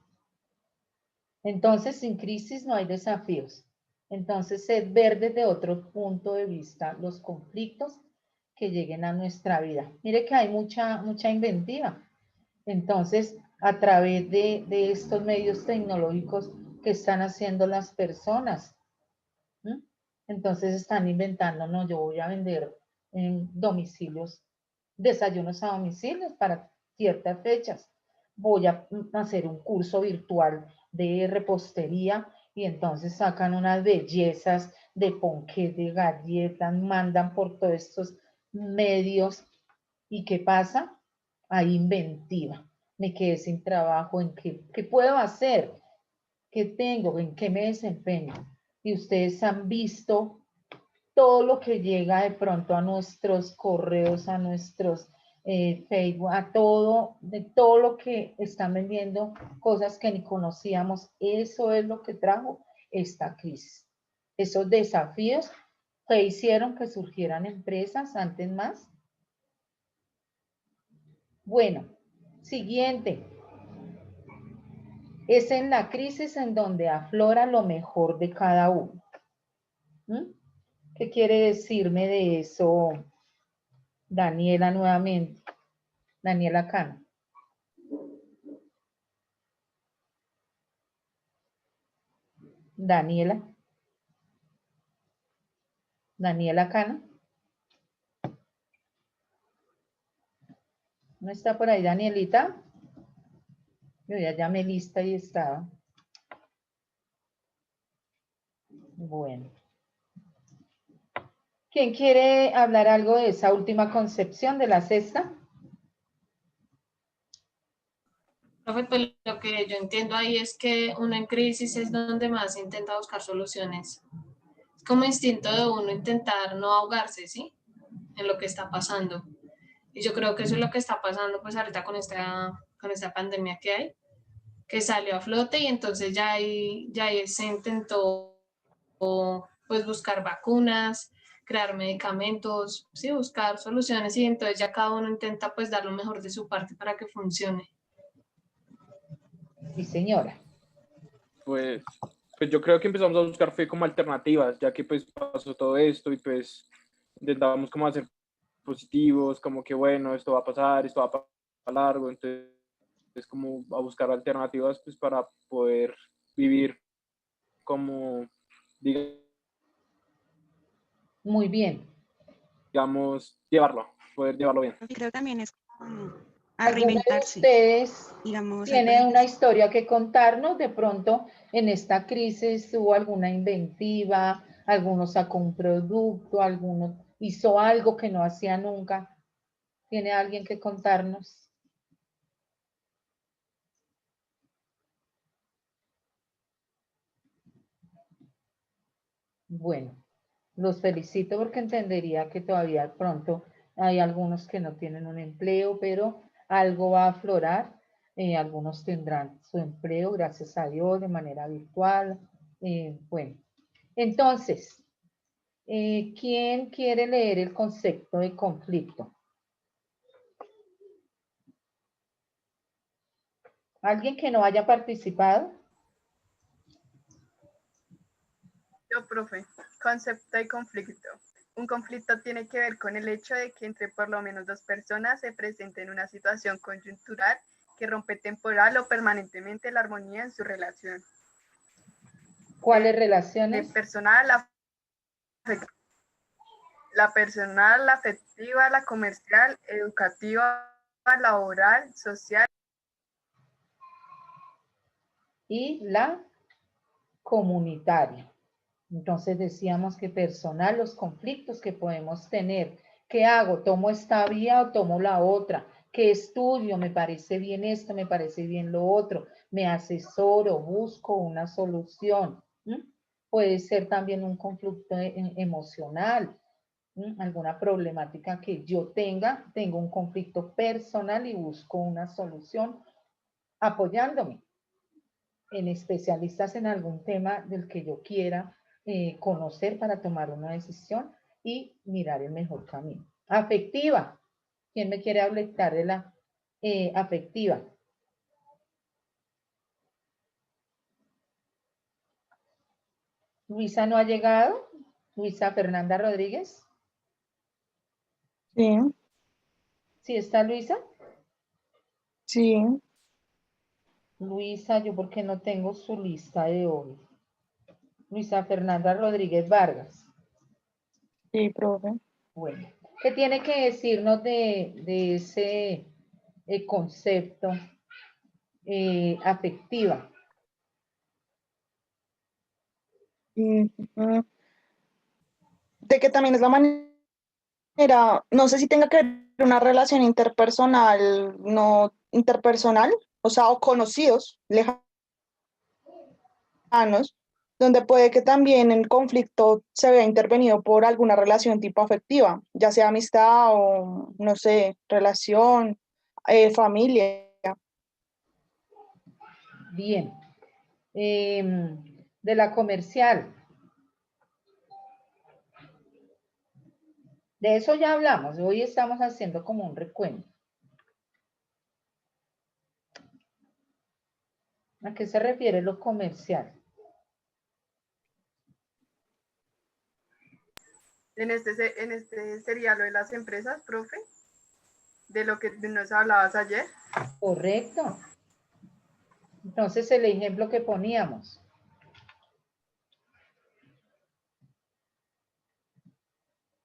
Entonces, sin crisis no hay desafíos. Entonces, es ver desde otro punto de vista los conflictos que lleguen a nuestra vida. Mire que hay mucha inventiva. Entonces, a través de estos medios tecnológicos que están haciendo las personas, ¿sí? Entonces están inventando, no, yo voy a vender en domicilios, desayunos a domicilios para ciertas fechas. Voy a hacer un curso virtual de repostería y entonces sacan unas bellezas de ponqué, de galletas, mandan por todos estos medios. ¿Y qué pasa? Hay inventiva. Me quedé sin trabajo, ¿en qué puedo hacer? ¿Qué tengo? ¿En qué me desempeño? Y ustedes han visto todo lo que llega de pronto a nuestros correos, a nuestros Facebook, a todo, de todo lo que están vendiendo, cosas que ni conocíamos. Eso es lo que trajo esta crisis. Esos desafíos que hicieron que surgieran empresas antes más. Bueno, siguiente. Es en la crisis en donde aflora lo mejor de cada uno. ¿Mm? ¿Qué quiere decirme de eso, Daniela, nuevamente? Daniela Cano. Daniela. Daniela Cano. ¿No está por ahí, Danielita? Yo ya llamé lista y estaba. Bueno. ¿Quién quiere hablar algo de esa última concepción de la sexta? Profe, pues lo que yo entiendo ahí es que uno en crisis es donde más intenta buscar soluciones. Es como instinto de uno intentar no ahogarse, ¿sí? En lo que está pasando. Y yo creo que eso es lo que está pasando pues ahorita con esta pandemia que hay, que salió a flote y entonces ya ahí se intentó pues buscar vacunas, crear medicamentos, sí, buscar soluciones y entonces ya cada uno intenta pues dar lo mejor de su parte para que funcione. Sí, señora. Pues yo creo que empezamos a buscar fue como alternativas, ya que pues pasó todo esto y pues intentábamos como hacer positivos, como que bueno, esto va a pasar, esto va a pasar largo, entonces es como a buscar alternativas pues para poder vivir como, Muy bien. digamos, poder llevarlo bien. Creo que también es como a ¿Alguno de reinventarse, ustedes digamos, tiene una historia que contarnos? De pronto, en esta crisis hubo alguna inventiva, alguno sacó un producto, alguno hizo algo que no hacía nunca. ¿Tiene alguien que contarnos? Bueno, los felicito porque entendería que todavía pronto hay algunos que no tienen un empleo, pero algo va a aflorar. Algunos tendrán su empleo, gracias a Dios, de manera virtual. Bueno, entonces, ¿quién quiere leer el concepto de conflicto? ¿Alguien que no haya participado? Yo, profe, concepto de conflicto. Un conflicto tiene que ver con el hecho de que entre por lo menos dos personas se presenten una situación coyuntural que rompe temporal o permanentemente la armonía en su relación. ¿Cuáles relaciones? La personal, la afectiva, la comercial, educativa, laboral, social. Y la comunitaria. Entonces decíamos que personal, los conflictos que podemos tener. ¿Qué hago? ¿Tomo esta vía o tomo la otra? ¿Qué estudio? ¿Me parece bien esto? ¿Me parece bien lo otro? ¿Me asesoro? ¿Busco una solución? Puede ser también un conflicto emocional. Alguna problemática que yo tengo un conflicto personal y busco una solución apoyándome en especialistas en algún tema del que yo quiera conocer para tomar una decisión y mirar el mejor camino. Afectiva. ¿Quién me quiere hablar de la afectiva? Luisa no ha llegado. Luisa Fernanda Rodríguez. Sí, ¿Sí está Luisa? sí, Luisa, yo porque no tengo su lista de hoy. Luisa Fernanda Rodríguez Vargas. sí, profe. Bueno, ¿qué tiene que decirnos de ese concepto afectiva? Ujú. De que también es la manera, no sé si tenga que ver una relación interpersonal, no interpersonal, o sea, o conocidos, lejanos, donde puede que también el conflicto se vea intervenido por alguna relación tipo afectiva, ya sea amistad o, no sé, relación, familia. Bien. De la comercial. De eso ya hablamos. Hoy estamos haciendo como un recuento. ¿A qué se refiere lo comercial? En este sería lo de las empresas, profe, de lo que nos hablabas ayer. Correcto. Entonces, el ejemplo que poníamos.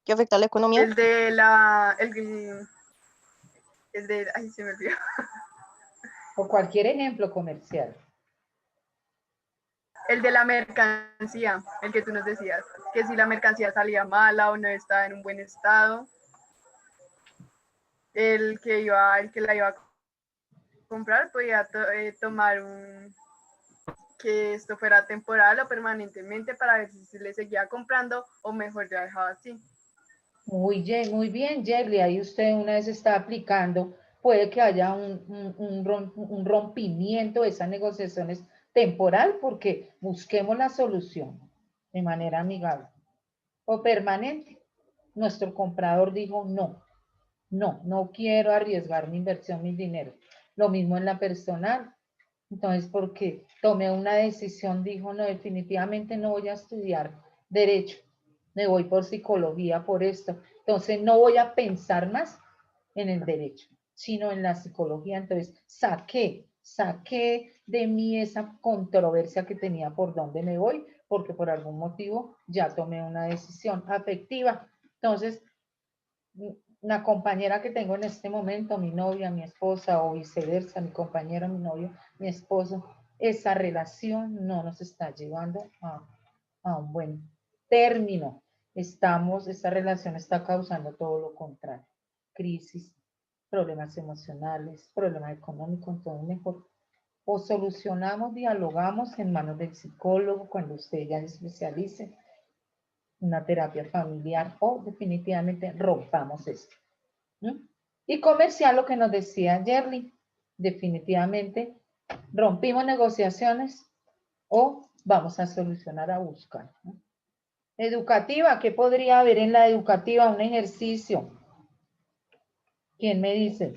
¿Qué afecta a la economía? El de, ay, se me olvidó. O cualquier ejemplo comercial. El de la mercancía, el que tú nos decías, que si la mercancía salía mala o no estaba en un buen estado, el que la iba a comprar podía tomar que esto fuera temporal o permanentemente para ver si se le seguía comprando o mejor ya dejaba así. Muy bien, Jerry. Ahí usted una vez está aplicando. Puede que haya un rompimiento de esas negociaciones temporal porque busquemos la solución de manera amigable o permanente. nuestro comprador dijo no quiero arriesgar mi inversión, mi dinero. Lo mismo en la personal. Entonces, porque tomé una decisión, dijo, no, definitivamente no voy a estudiar derecho, me voy por psicología, por esto. Entonces, no voy a pensar más en el derecho, sino en la psicología. Entonces, saqué de mí esa controversia que tenía por dónde me voy, porque por algún motivo ya tomé una decisión afectiva. Entonces, una compañera que tengo en este momento, mi novia, mi esposa, o viceversa, mi compañero, mi novio, mi esposo, esa relación no nos está llevando a un buen término. Esta relación está causando todo lo contrario. Crisis, problemas emocionales, problemas económicos, entonces mejor o solucionamos, dialogamos en manos del psicólogo cuando usted ya se especialice, una terapia familiar, o definitivamente rompamos esto. Y comercial, lo que nos decía Yerly, definitivamente rompimos negociaciones o vamos a solucionar, a buscar. Educativa, ¿qué podría haber en la educativa? Un ejercicio. ¿Quién me dice?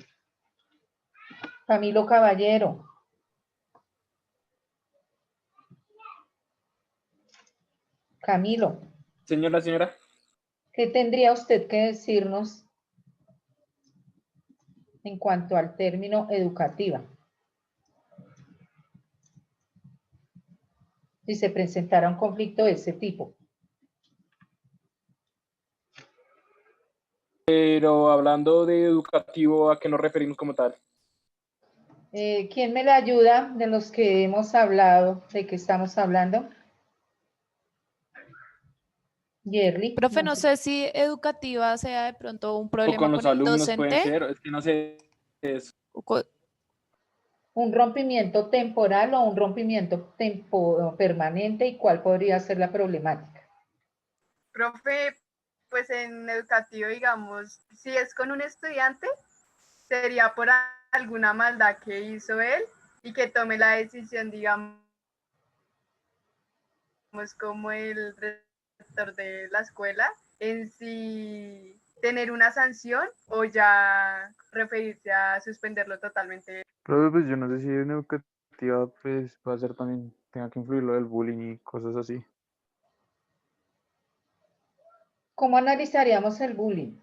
Camilo Caballero. Camilo. Señora. ¿Qué tendría usted que decirnos en cuanto al término educativa? Si se presentara un conflicto de ese tipo. Pero hablando de educativo, ¿a qué nos referimos como tal? ¿Quién me la ayuda de los que hemos hablado? ¿De qué estamos hablando? Yerly. Profe, no sé si educativa sea de pronto un O problema con los con el alumnos pueden docente. ser, es que no sé. ¿Un rompimiento temporal o un rompimiento permanente? ¿Y cuál podría ser la problemática? Profe, pues en educativo, digamos, si es con un estudiante, sería por alguna maldad que hizo él y que tome la decisión, digamos, como el rector de la escuela, en si tener una sanción o ya referirse a suspenderlo totalmente. Pero pues yo no sé si en educativa pues va a ser también, tenga que influir lo del bullying y cosas así. ¿Cómo analizaríamos el bullying?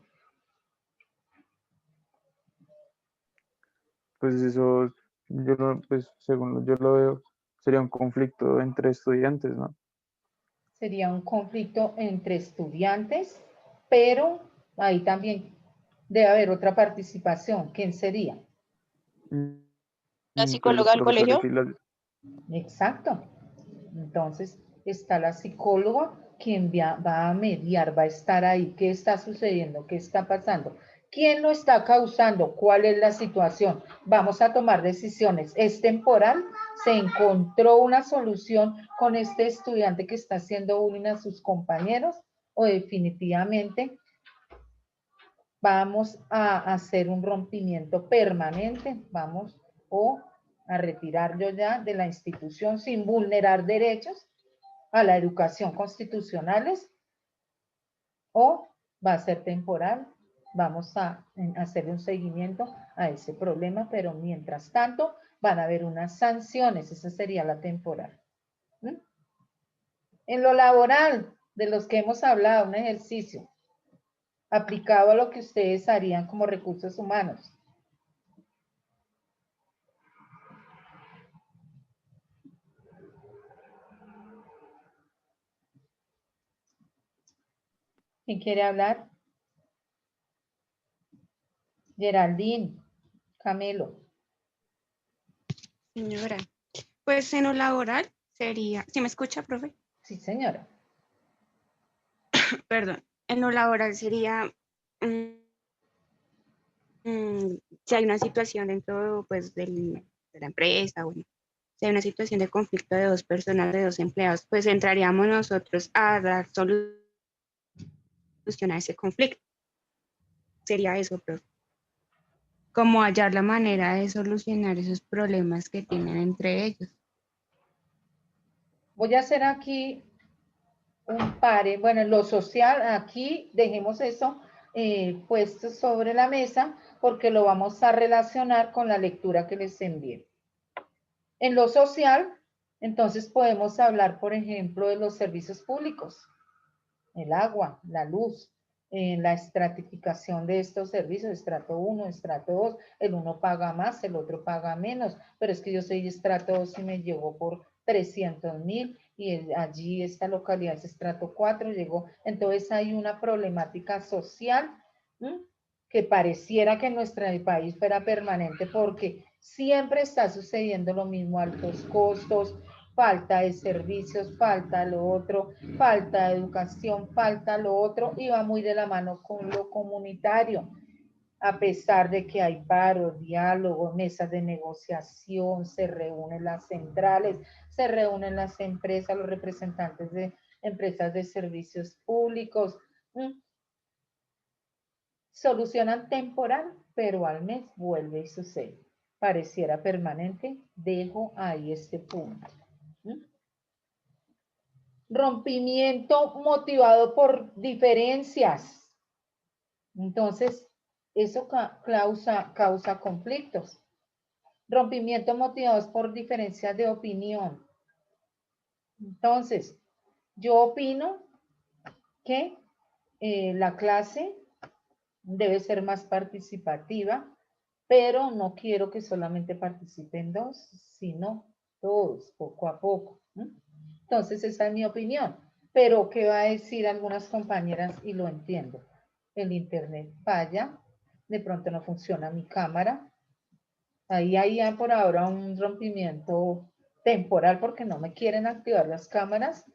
Pues eso, pues según yo lo veo, sería un conflicto entre estudiantes, ¿no? Sería un conflicto entre estudiantes, pero ahí también debe haber otra participación. ¿Quién sería? ¿La Pues los psicóloga del profesores colegio? y las... Exacto. Entonces, está la psicóloga quien va a mediar, va a estar ahí. ¿Qué está sucediendo? ¿Qué está pasando? ¿Quién lo está causando? ¿Cuál es la situación? Vamos a tomar decisiones. ¿Es temporal? ¿Se encontró una solución con este estudiante que está haciendo bullying a sus compañeros? ¿O definitivamente vamos a hacer un rompimiento permanente? Vamos a retirarlo ya de la institución sin vulnerar derechos a la educación constitucionales, o va a ser temporal. Vamos a hacerle un seguimiento a ese problema, pero mientras tanto van a haber unas sanciones. Esa sería la temporal. En lo laboral, de los que hemos hablado, un ejercicio aplicado a lo que ustedes harían como recursos humanos. ¿Quién quiere hablar? Geraldine, Camilo. Señora, pues en lo laboral sería, ¿sí me escucha, profe? Sí, señora. Perdón, en lo laboral sería, si hay una situación dentro pues de la empresa, bueno, si hay una situación de conflicto de dos personas, de dos empleados, pues entraríamos nosotros a dar solución a ese conflicto. Sería eso, profe. Como hallar la manera de solucionar esos problemas que tienen entre ellos. Voy a hacer aquí un pare. Bueno, en lo social, aquí dejemos eso puesto sobre la mesa porque lo vamos a relacionar con la lectura que les envié. En lo social, entonces podemos hablar, por ejemplo, de los servicios públicos, el agua, la luz, la estratificación de estos servicios, estrato 1, estrato 2, el uno paga más, el otro paga menos, pero es que yo soy estrato 2 y me llegó por 300.000 y allí esta localidad es estrato 4, llegó, entonces hay una problemática social que pareciera que en nuestro país fuera permanente porque siempre está sucediendo lo mismo, altos costos, falta de servicios, falta lo otro, falta de educación, falta lo otro, y va muy de la mano con lo comunitario. A pesar de que hay paro, diálogo, mesas de negociación, se reúnen las centrales, se reúnen las empresas, los representantes de empresas de servicios públicos, solucionan temporal, pero al mes vuelve y sucede. Pareciera permanente, dejo ahí este punto. Rompimiento motivado por diferencias. Entonces, eso causa conflictos. Rompimiento motivados por diferencias de opinión. Entonces, yo opino que la clase debe ser más participativa, pero no quiero que solamente participen 2, sino todos, poco a poco. Entonces, esa es mi opinión. Pero, ¿qué va a decir algunas compañeras? Y lo entiendo. El internet falla, de pronto no funciona mi cámara. Ahí hay por ahora un rompimiento temporal porque no me quieren activar las cámaras.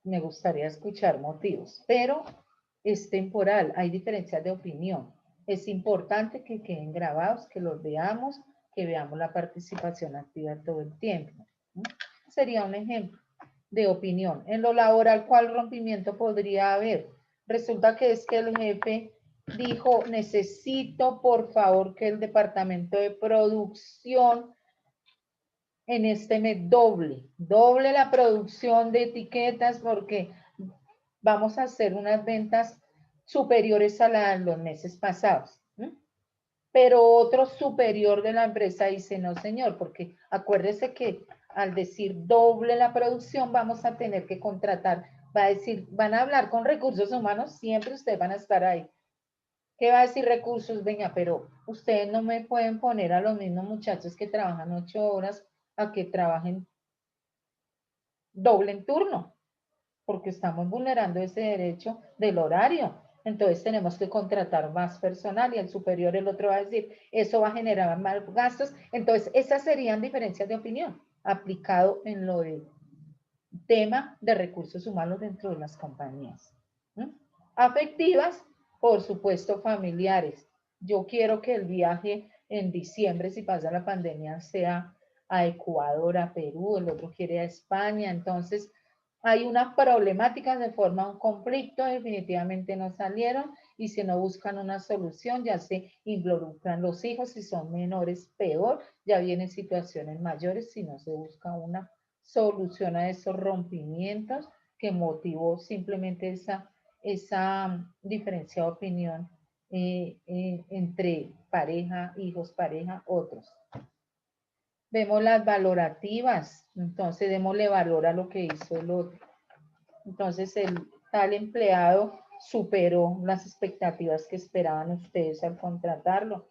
Me gustaría escuchar motivos, pero es temporal, hay diferencias de opinión. Es importante que queden grabados, que los veamos, que veamos la participación activa todo el tiempo. Sería un ejemplo de opinión. En lo laboral, ¿cuál rompimiento podría haber? Resulta que es que el jefe dijo, necesito por favor que el departamento de producción en este mes doble la producción de etiquetas porque vamos a hacer unas ventas superiores a los meses pasados. Pero otro superior de la empresa dice, no señor, porque acuérdese que al decir doble la producción vamos a tener que contratar, va a decir, van a hablar con recursos humanos, siempre ustedes van a estar ahí. ¿Qué va a decir recursos? Venga, pero ustedes no me pueden poner a los mismos muchachos que trabajan 8 horas a que trabajen doble en turno, porque estamos vulnerando ese derecho del horario. Entonces tenemos que contratar más personal y el superior, el otro va a decir, eso va a generar más gastos. Entonces esas serían diferencias de opinión aplicado en lo del tema de recursos humanos dentro de las compañías. Afectivas, por supuesto, familiares. Yo quiero que el viaje en diciembre, si pasa la pandemia, sea a Ecuador, a Perú, el otro quiere a España. Entonces, hay una problemática, se forma un conflicto, definitivamente no salieron y si no buscan una solución, ya se involucran los hijos, si son menores, peor, ya vienen situaciones mayores si no se busca una solución a esos rompimientos que motivó simplemente esa diferencia de opinión entre pareja, hijos, pareja, otros. Vemos las valorativas, entonces démosle valor a lo que hizo el otro. Entonces el tal empleado superó las expectativas que esperaban ustedes al contratarlo.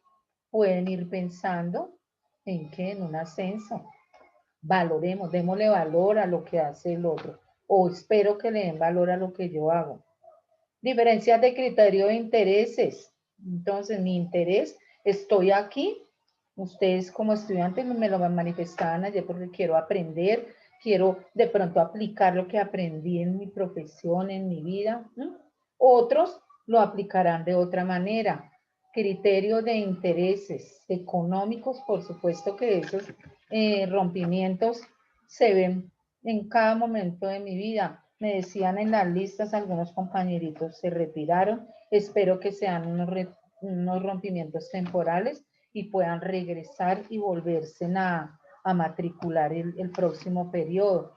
Pueden ir pensando en que en un ascenso. Valoremos, démosle valor a lo que hace el otro. O espero que le den valor a lo que yo hago. Diferencias de criterio de intereses. Entonces, mi interés, estoy aquí. Ustedes como estudiantes me lo manifestaban ayer porque quiero aprender, quiero de pronto aplicar lo que aprendí en mi profesión, en mi vida. Otros lo aplicarán de otra manera. Criterio de intereses económicos, por supuesto que esos rompimientos se ven en cada momento de mi vida. Me decían en las listas, algunos compañeritos se retiraron. Espero que sean unos rompimientos temporales y puedan regresar y volverse a matricular el próximo periodo.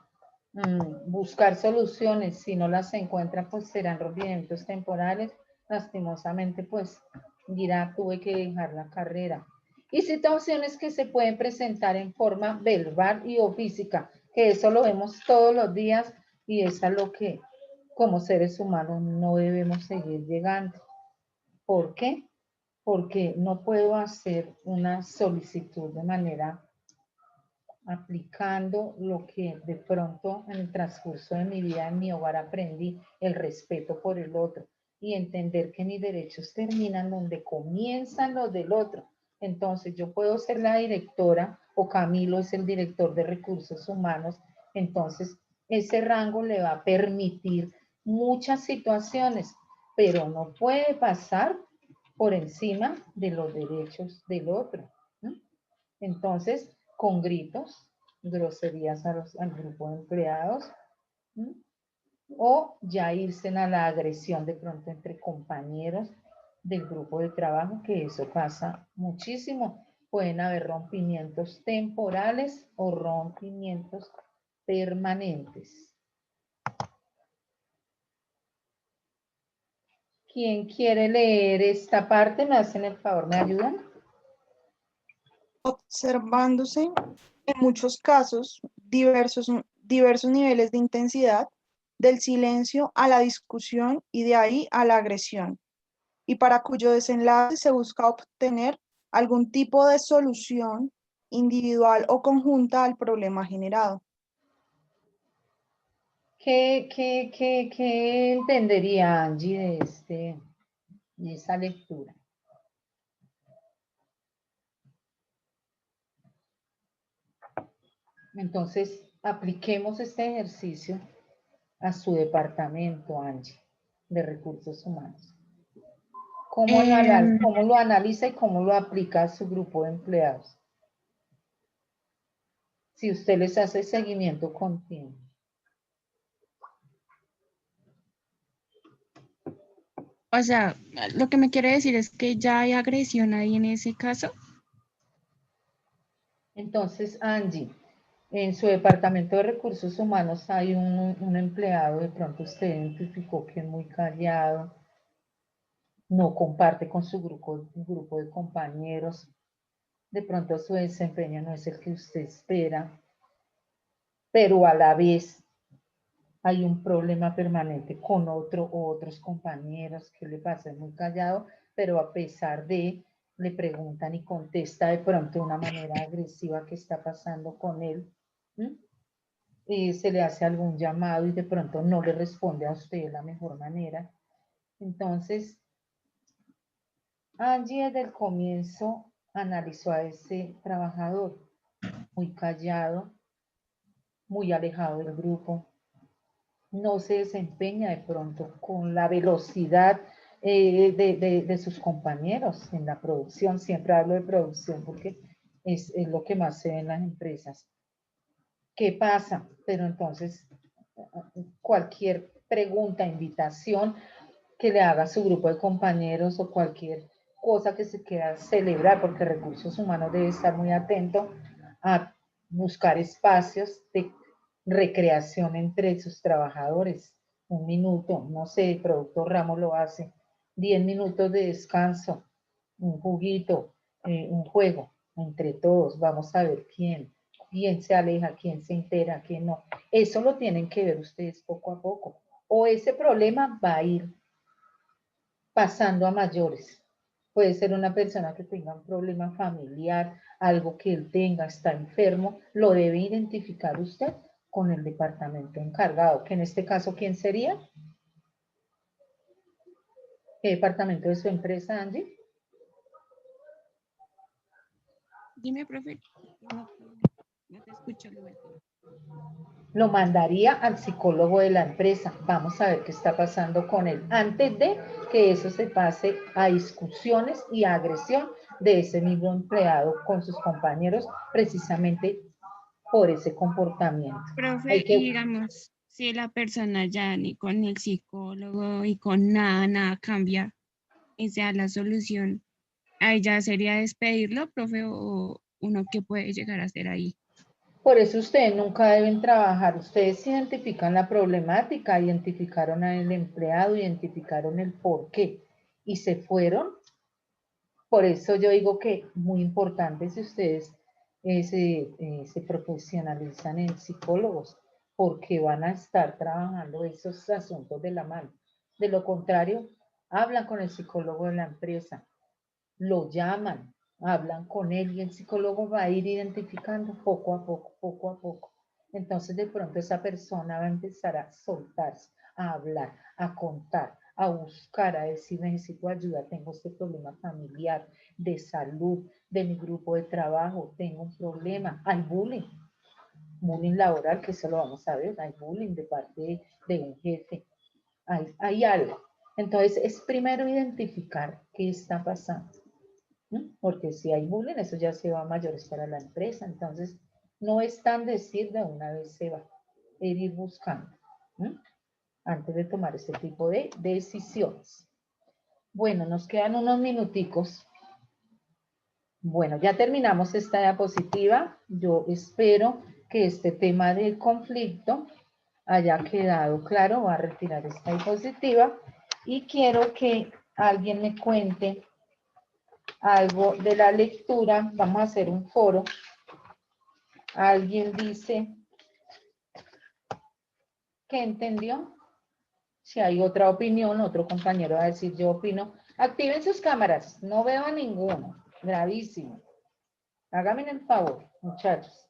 buscar soluciones. Si no las encuentra, pues serán rompimientos temporales. Lastimosamente, pues dirá, tuve que dejar la carrera. Y situaciones que se pueden presentar en forma verbal y o física, que eso lo vemos todos los días y es a lo que como seres humanos no debemos seguir llegando. ¿Por qué? Porque no puedo hacer una solicitud de manera aplicando lo que de pronto en el transcurso de mi vida en mi hogar aprendí, el respeto por el otro y entender que mis derechos terminan donde comienzan los del otro. Entonces yo puedo ser la directora o Camilo es el director de recursos humanos, entonces ese rango le va a permitir muchas situaciones, pero no puede pasar por encima de los derechos del otro. Entonces, con gritos, groserías al grupo de empleados, o ya irse a la agresión de pronto entre compañeros del grupo de trabajo, que eso pasa muchísimo. Pueden haber rompimientos temporales o rompimientos permanentes. ¿Quién quiere leer esta parte? ¿Me hacen el favor? ¿Me ayudan? Observándose en muchos casos diversos niveles de intensidad, del silencio a la discusión y de ahí a la agresión, y para cuyo desenlace se busca obtener algún tipo de solución individual o conjunta al problema generado. ¿Qué entendería Angie de esa lectura? Entonces, apliquemos este ejercicio a su departamento, Angie, de recursos humanos. ¿Cómo lo analiza y cómo lo aplica a su grupo de empleados? Si usted les hace seguimiento continuo. O sea, lo que me quiere decir es que ya hay agresión ahí en ese caso. Entonces, Angie, en su departamento de recursos humanos hay un empleado, de pronto usted identificó que es muy callado, no comparte con su grupo de compañeros, de pronto su desempeño no es el que usted espera, pero a la vez hay un problema permanente con otros compañeros que le pasa muy callado, pero a pesar de, le preguntan y contesta de pronto de una manera agresiva qué está pasando con él. Y se le hace algún llamado y de pronto no le responde a usted de la mejor manera. Entonces, Angie desde el comienzo analizó a ese trabajador muy callado, muy alejado del grupo, no se desempeña de pronto con la velocidad de sus compañeros en la producción. Siempre hablo de producción porque es lo que más se ve en las empresas. ¿Qué pasa? Pero entonces, cualquier pregunta, invitación que le haga a su grupo de compañeros o cualquier cosa que se quiera celebrar, porque Recursos Humanos debe estar muy atento a buscar espacios de recreación entre sus trabajadores. Un minuto, no sé, el productor Ramos lo hace, 10 minutos de descanso, un juguito, un juego entre todos, vamos a ver quién se aleja, quién se entera, quién no. Eso lo tienen que ver ustedes poco a poco. O ese problema va a ir pasando a mayores. Puede ser una persona que tenga un problema familiar, algo que él tenga, está enfermo, lo debe identificar usted con el departamento encargado, que en este caso, ¿quién sería? ¿Qué departamento de su empresa, Angie? Dime, profe. No te escucho. Lo mandaría al psicólogo de la empresa. Vamos a ver qué está pasando con él antes de que eso se pase a discusiones y a agresión de ese mismo empleado con sus compañeros, precisamente por ese comportamiento. Profe, y digamos, si la persona ya ni con el psicólogo y con nada cambia, y sea la solución, ahí ya sería despedirlo, profe, o uno qué puede llegar a hacer ahí. Por eso ustedes nunca deben trabajar. Ustedes identifican la problemática, identificaron al empleado, identificaron el por qué y se fueron. Por eso yo digo que muy importante si ustedes se profesionalizan en psicólogos, porque van a estar trabajando esos asuntos de la mano. De lo contrario, hablan con el psicólogo de la empresa, lo llaman, hablan con él y el psicólogo va a ir identificando poco a poco, poco a poco. Entonces de pronto esa persona va a empezar a soltarse, a hablar, a contar, a buscar, a decir necesito ayuda, tengo este problema familiar, de salud, de mi grupo de trabajo, tengo un problema, hay bullying laboral, que eso lo vamos a ver, hay bullying de parte de un jefe, hay algo. Entonces es primero identificar qué está pasando. Porque si hay bullying, eso ya se va a mayores para la empresa, entonces no es tan decir de una vez se va, es ir buscando, antes de tomar ese tipo de decisiones. Bueno, nos quedan unos minuticos. Bueno, ya terminamos esta diapositiva. Yo espero que este tema del conflicto haya quedado claro. Voy a retirar esta diapositiva y quiero que alguien me cuente algo de la lectura. Vamos a hacer un foro. ¿Alguien dice que entendió? Si hay otra opinión, otro compañero va a decir yo opino. Activen sus cámaras, no veo a ninguno. Gravísimo. Háganme el favor, muchachos.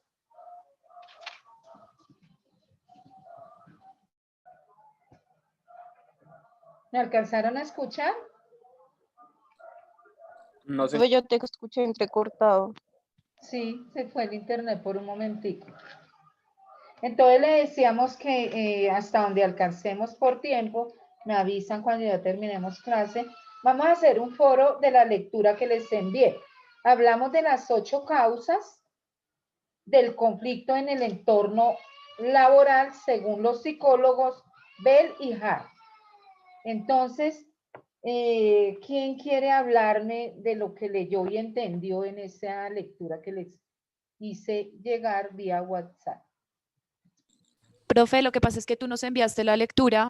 ¿Me alcanzaron a escuchar? No sé. Yo te escuché entrecortado. Sí, se fue el internet por un momentico. Entonces le decíamos que hasta donde alcancemos por tiempo, me avisan cuando ya terminemos clase, vamos a hacer un foro de la lectura que les envié. Hablamos de las 8 causas del conflicto en el entorno laboral según los psicólogos Bell y Hart. Entonces, ¿quién quiere hablarme de lo que leyó y entendió en esa lectura que les hice llegar vía WhatsApp? Profe, lo que pasa es que tú nos enviaste la lectura.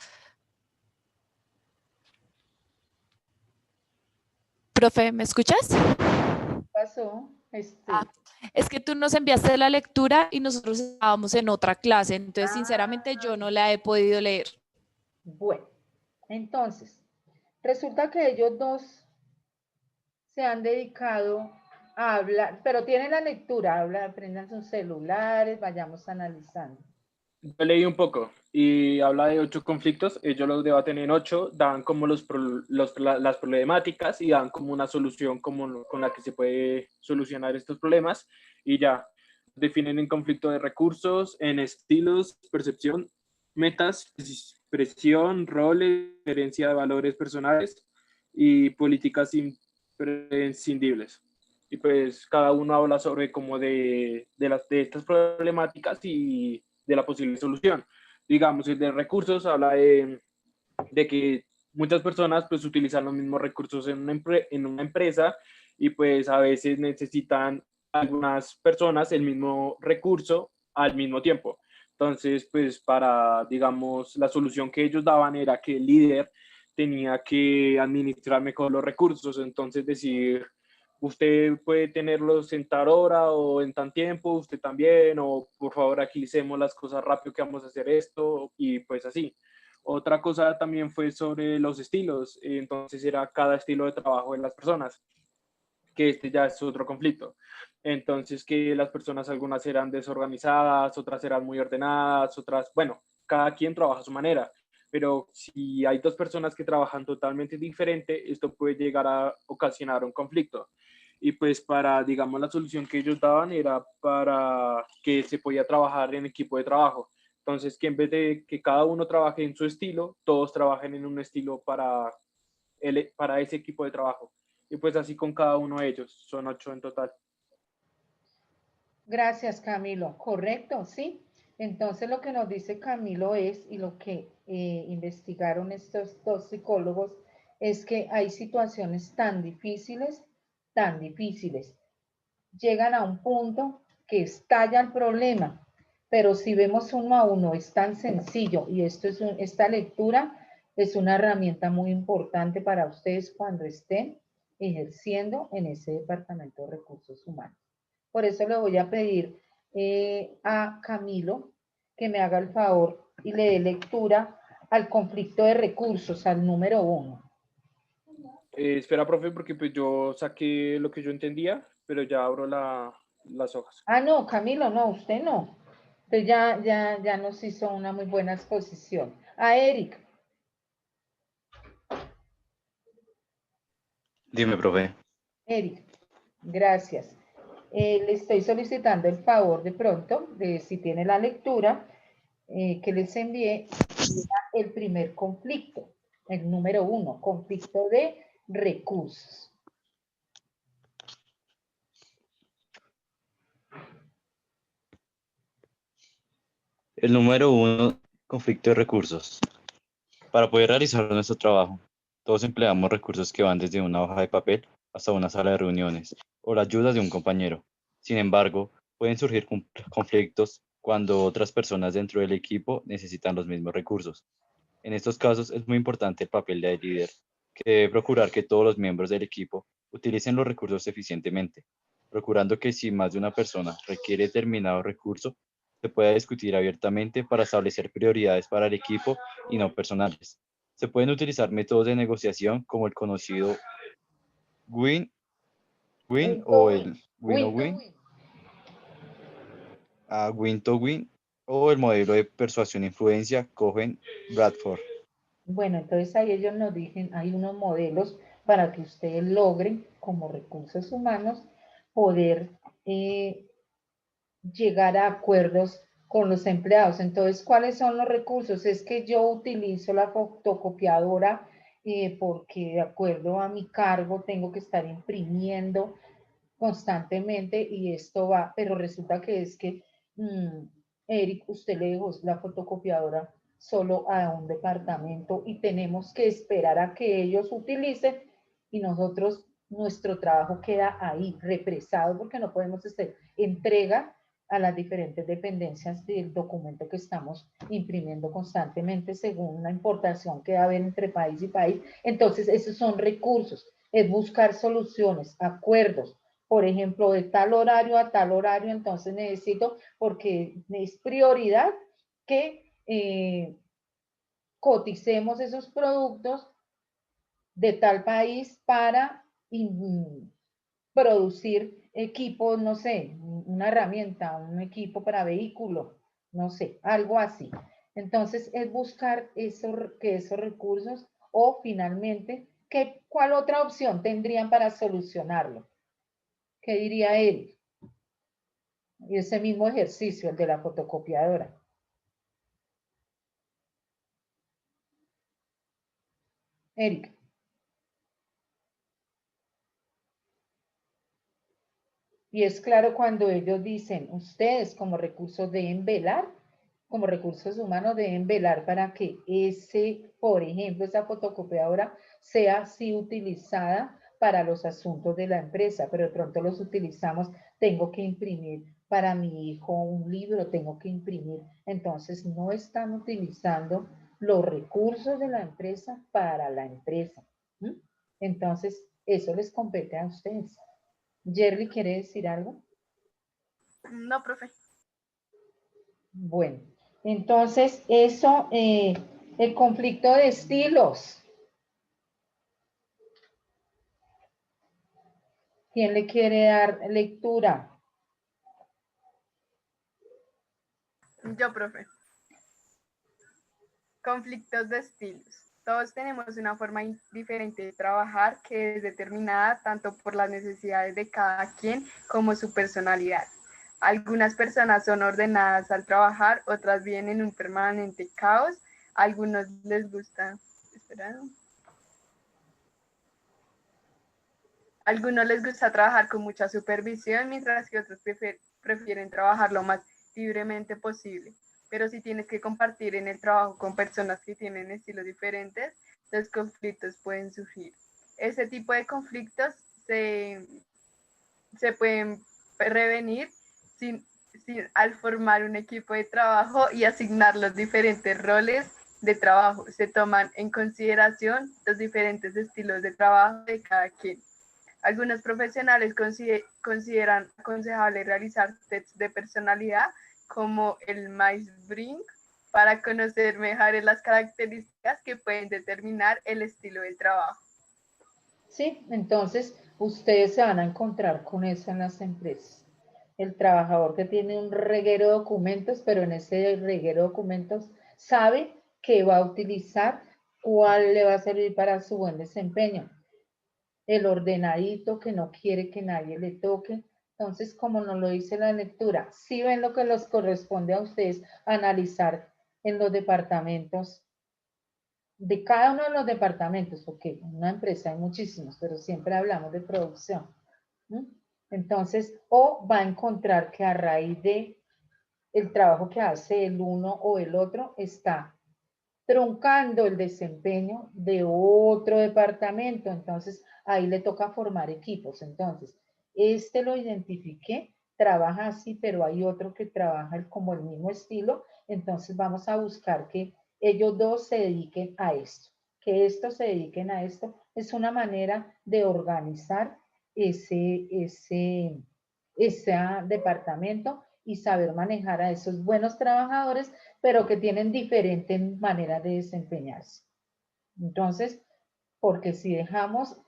Profe, ¿me escuchas? ¿Qué pasó? Es que tú nos enviaste la lectura y nosotros estábamos en otra clase, entonces sinceramente yo no la he podido leer. Bueno, entonces, resulta que ellos dos se han dedicado a hablar, pero tienen la lectura, aprendan sus celulares, vayamos analizando. Yo leí un poco y habla de 8 conflictos, ellos los debaten en 8, dan como las problemáticas y dan como una solución como con la que se puede solucionar estos problemas y ya definen en conflicto de recursos, en estilos, percepción, metas, expresión, roles, herencia de valores personales y políticas imprescindibles. Y pues cada uno habla sobre como de estas problemáticas y de la posible solución. Digamos, el de recursos habla de que muchas personas pues utilizan los mismos recursos en una empresa y pues a veces necesitan algunas personas el mismo recurso al mismo tiempo. Entonces, pues para, digamos, la solución que ellos daban era que el líder tenía que administrar mejor los recursos, entonces decir, usted puede tenerlos en tal hora o en tan tiempo, usted también, o por favor agilicemos las cosas rápido que vamos a hacer esto, y pues así. Otra cosa también fue sobre los estilos, entonces era cada estilo de trabajo de las personas, que este ya es otro conflicto. Entonces que las personas algunas eran desorganizadas, otras eran muy ordenadas, otras, bueno, cada quien trabaja a su manera, pero si hay 2 personas que trabajan totalmente diferente, esto puede llegar a ocasionar un conflicto. Y pues para, digamos, la solución que ellos daban era para que se podía trabajar en equipo de trabajo. Entonces, que en vez de que cada uno trabaje en su estilo, todos trabajen en un estilo para ese equipo de trabajo. Y pues así con cada uno de ellos, son 8 en total. Gracias, Camilo. Correcto, sí. Entonces lo que nos dice Camilo es, y lo que investigaron estos 2 psicólogos, es que hay situaciones tan difíciles, llegan a un punto que estalla el problema. Pero si vemos uno a uno, es tan sencillo y esta lectura es una herramienta muy importante para ustedes cuando estén ejerciendo en ese departamento de recursos humanos. Por eso le voy a pedir a Camilo que me haga el favor y le dé lectura al conflicto de recursos, al número 1. Espera, profe, porque pues yo saqué lo que yo entendía, pero ya abro las hojas. Ah, no, Camilo, no, usted no. Usted ya nos hizo una muy buena exposición. A Eric. Dime, profe. Eric, gracias. Le estoy solicitando el favor de pronto, de si tiene la lectura, que les envié el primer conflicto, el número 1, conflicto de recursos. El número 1, conflicto de recursos. Para poder realizar nuestro trabajo, todos empleamos recursos que van desde una hoja de papel hasta una sala de reuniones o la ayuda de un compañero. Sin embargo, pueden surgir conflictos cuando otras personas dentro del equipo necesitan los mismos recursos. En estos casos es muy importante el papel del líder, que debe procurar que todos los miembros del equipo utilicen los recursos eficientemente, procurando que si más de una persona requiere determinado recurso, se pueda discutir abiertamente para establecer prioridades para el equipo y no personales. Se pueden utilizar métodos de negociación como el conocido win-win o el win-o-win, win-to-win o el modelo de persuasión-influencia Cohen-Bradford. Bueno, entonces ahí ellos nos dicen, hay unos modelos para que ustedes logren, como recursos humanos, poder llegar a acuerdos con los empleados. Entonces, ¿cuáles son los recursos? Es que yo utilizo la fotocopiadora porque de acuerdo a mi cargo tengo que estar imprimiendo constantemente y esto va, pero resulta que es que, Eric, usted le dejó la fotocopiadora solo a un departamento y tenemos que esperar a que ellos utilicen y nosotros, nuestro trabajo queda ahí represado porque no podemos hacer entrega a las diferentes dependencias del documento que estamos imprimiendo constantemente según la importación que va a haber entre país y país. Entonces, esos son recursos, es buscar soluciones, acuerdos. Por ejemplo, de tal horario a tal horario, entonces necesito, porque es prioridad que coticemos esos productos de tal país para producir equipos, no sé, una herramienta, un equipo para vehículo, no sé, algo así. Entonces, es buscar que esos recursos o finalmente, ¿cuál otra opción tendrían para solucionarlo? ¿Qué diría él? Y ese mismo ejercicio, el de la fotocopiadora. Eric. Y es claro cuando ellos dicen, ustedes como recursos deben velar, como recursos humanos deben velar para que por ejemplo, esa fotocopiadora sea así utilizada para los asuntos de la empresa, pero de pronto los utilizamos, tengo que imprimir para mi hijo un libro, tengo que imprimir. Entonces, no están utilizando los recursos de la empresa para la empresa. Entonces, eso les compete a ustedes. Jerry, ¿quiere decir algo? No, profe. Bueno, entonces eso, el conflicto de estilos. ¿Quién le quiere dar lectura? Yo, profe. Conflictos de estilos. Todos tenemos una forma diferente de trabajar que es determinada tanto por las necesidades de cada quien como su personalidad. Algunas personas son ordenadas al trabajar, otras viven en un permanente caos. A algunos les gusta, algunos les gusta trabajar con mucha supervisión, mientras que otros prefieren trabajar lo más libremente posible. Pero si tienes que compartir en el trabajo con personas que tienen estilos diferentes, los conflictos pueden surgir. Ese tipo de conflictos se pueden prevenir al formar un equipo de trabajo y asignar los diferentes roles de trabajo, se toman en consideración los diferentes estilos de trabajo de cada quien. Algunos profesionales consideran aconsejable realizar tests de personalidad como el Myers-Briggs para conocer mejor las características que pueden determinar el estilo del trabajo. Sí, entonces ustedes se van a encontrar con eso en las empresas. El trabajador que tiene un reguero de documentos, pero en ese reguero de documentos sabe qué va a utilizar, cuál le va a servir para su buen desempeño. El ordenadito que no quiere que nadie le toque. Entonces, como nos lo dice la lectura, sí ven lo que les corresponde a ustedes analizar en los departamentos, de cada uno de los departamentos, porque en una empresa hay muchísimos, pero siempre hablamos de producción. Entonces, o va a encontrar que a raíz de el trabajo que hace el uno o el otro está truncando el desempeño de otro departamento. Entonces, ahí le toca formar equipos. Entonces, este lo identifiqué, trabaja así, pero hay otro que trabaja como el mismo estilo. Entonces, vamos a buscar que ellos dos se dediquen a esto, que estos se dediquen a esto. Es una manera de organizar ese departamento y saber manejar a esos buenos trabajadores, pero que tienen diferentes maneras de desempeñarse. Entonces, porque si dejamos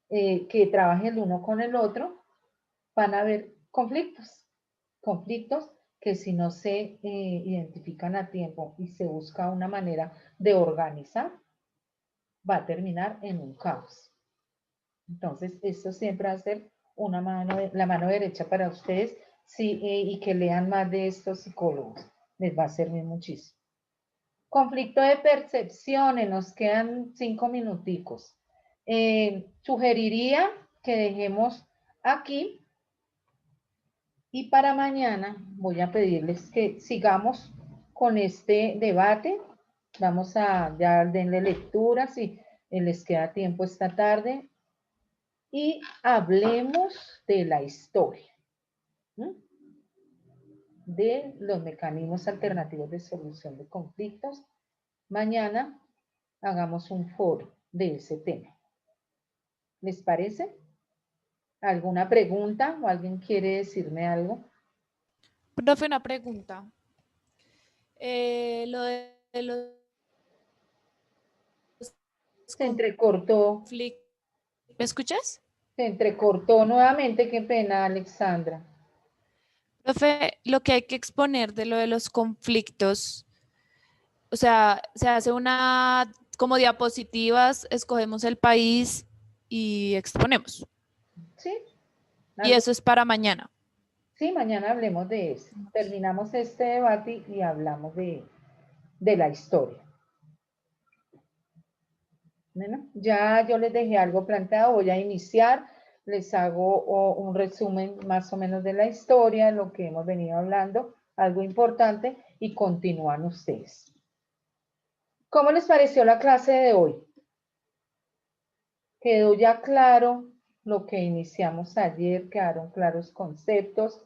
que trabaje el uno con el otro, van a haber conflictos que si no se identifican a tiempo y se busca una manera de organizar, va a terminar en un caos. Entonces, esto siempre va a ser la mano derecha para ustedes, sí, y que lean más de estos psicólogos, les va a servir muchísimo. Conflicto de percepciones, nos quedan 5 minuticos. Sugeriría que dejemos aquí y para mañana voy a pedirles que sigamos con este debate. Vamos a, ya denle lectura si les queda tiempo esta tarde. Y hablemos de la historia, de los mecanismos alternativos de solución de conflictos. Mañana hagamos un foro de ese tema. ¿Les parece? ¿Alguna pregunta o alguien quiere decirme algo? Profe, una pregunta. Lo de los... Se entrecortó. ¿Me escuchas? Se entrecortó nuevamente, qué pena, Alexandra. Profe, lo que hay que exponer de lo de los conflictos, o sea, se hace una, como diapositivas, escogemos el país y exponemos. Sí. Y eso es para mañana. Sí, mañana hablemos de eso. Terminamos este debate y hablamos de la historia. Bueno, ya yo les dejé algo planteado, voy a iniciar, les hago un resumen más o menos de la historia, lo que hemos venido hablando, algo importante, y continúan ustedes. ¿Cómo les pareció la clase de hoy? ¿Quedó ya claro lo que iniciamos ayer? ¿Quedaron claros conceptos?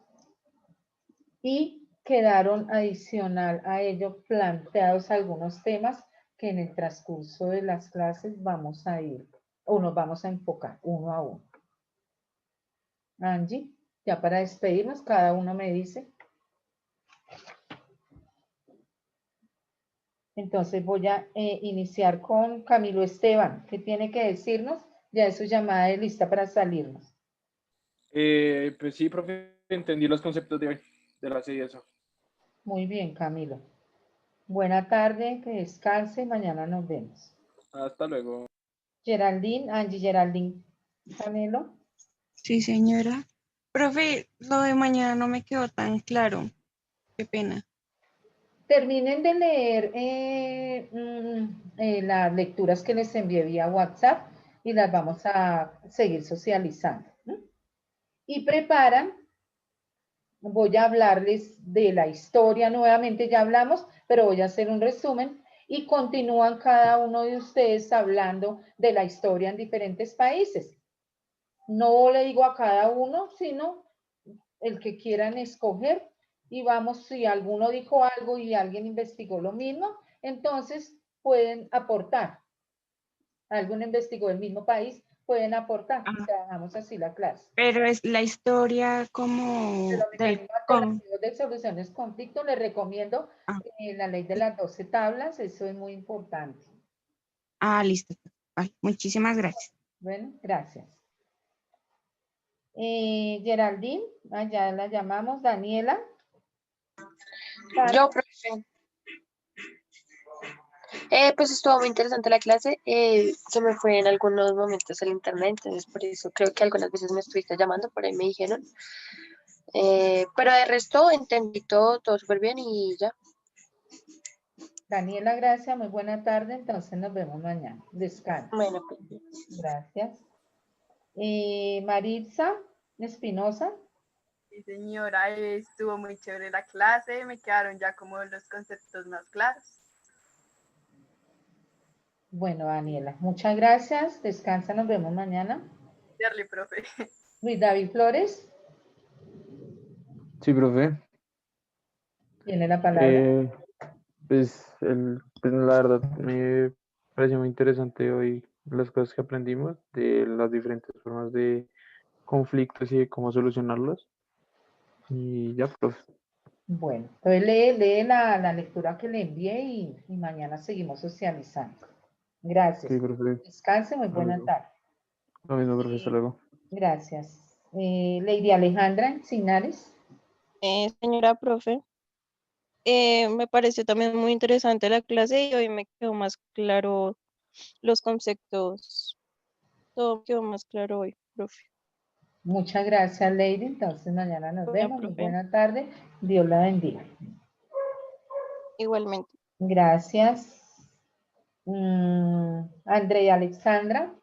Y quedaron adicional a ello planteados algunos temas que en el transcurso de las clases vamos a ir o nos vamos a enfocar uno a uno. Angie, ya para despedirnos, cada uno me dice. Entonces voy a iniciar con Camilo Esteban, que tiene que decirnos, ya es su llamada de lista para salirnos. Pues sí, profe, entendí los conceptos de hoy, de la serie eso. Muy bien, Camilo. Buena tarde, que descanse, mañana nos vemos. Hasta luego. Geraldine, Angie, Geraldine, Camilo. Sí, señora. Profe, lo de mañana no me quedó tan claro. Qué pena. Terminen de leer las lecturas que les envié vía WhatsApp y las vamos a seguir socializando. Y preparan, voy a hablarles de la historia nuevamente, ya hablamos, pero voy a hacer un resumen y continúan cada uno de ustedes hablando de la historia en diferentes países. No le digo a cada uno, sino el que quieran escoger y vamos, si alguno dijo algo y alguien investigó lo mismo, entonces pueden aportar. Alguno investigó el mismo país, pueden aportar. O sea, dejamos así la clase. Pero es la historia como Pero del alternativas de soluciones conflicto, les recomiendo la ley de las 12 tablas, eso es muy importante. listo. Vale, muchísimas gracias. Bueno, gracias. Geraldine, ya la llamamos. Daniela. Yo, profe. Pues estuvo muy interesante la clase. Se me fue en algunos momentos el internet, entonces por eso creo que algunas veces me estuviste llamando, por ahí me dijeron. Pero de resto entendí todo súper bien y ya. Daniela, gracias, muy buena tarde, entonces nos vemos mañana. Descansa. Bueno, pues. Gracias. Maritza Espinosa. Sí, señora, estuvo muy chévere la clase, me quedaron ya como los conceptos más claros. Bueno, Daniela, muchas gracias. Descansa, nos vemos mañana. Darle, profe. Luis David Flores. Sí, profe. Tiene la palabra. Pues la verdad me pareció muy interesante hoy las cosas que aprendimos de las diferentes formas de conflictos y de cómo solucionarlos. Y ya, profe. Bueno, entonces lee la lectura que le envié y mañana seguimos socializando. Gracias. Sí, profe. Descanse, muy buena tarde. Lo mismo, profe, hasta luego. Gracias. Lady Alejandra Encinares. Señora profe, me pareció también muy interesante la clase y hoy me quedó más claro los conceptos. Todo quedó más claro hoy, profe. Muchas gracias, Lady. Entonces mañana nos Bueno, vemos. Muy profe. buena tarde. Dios la bendiga. Igualmente. Gracias. Andrea Alexandra.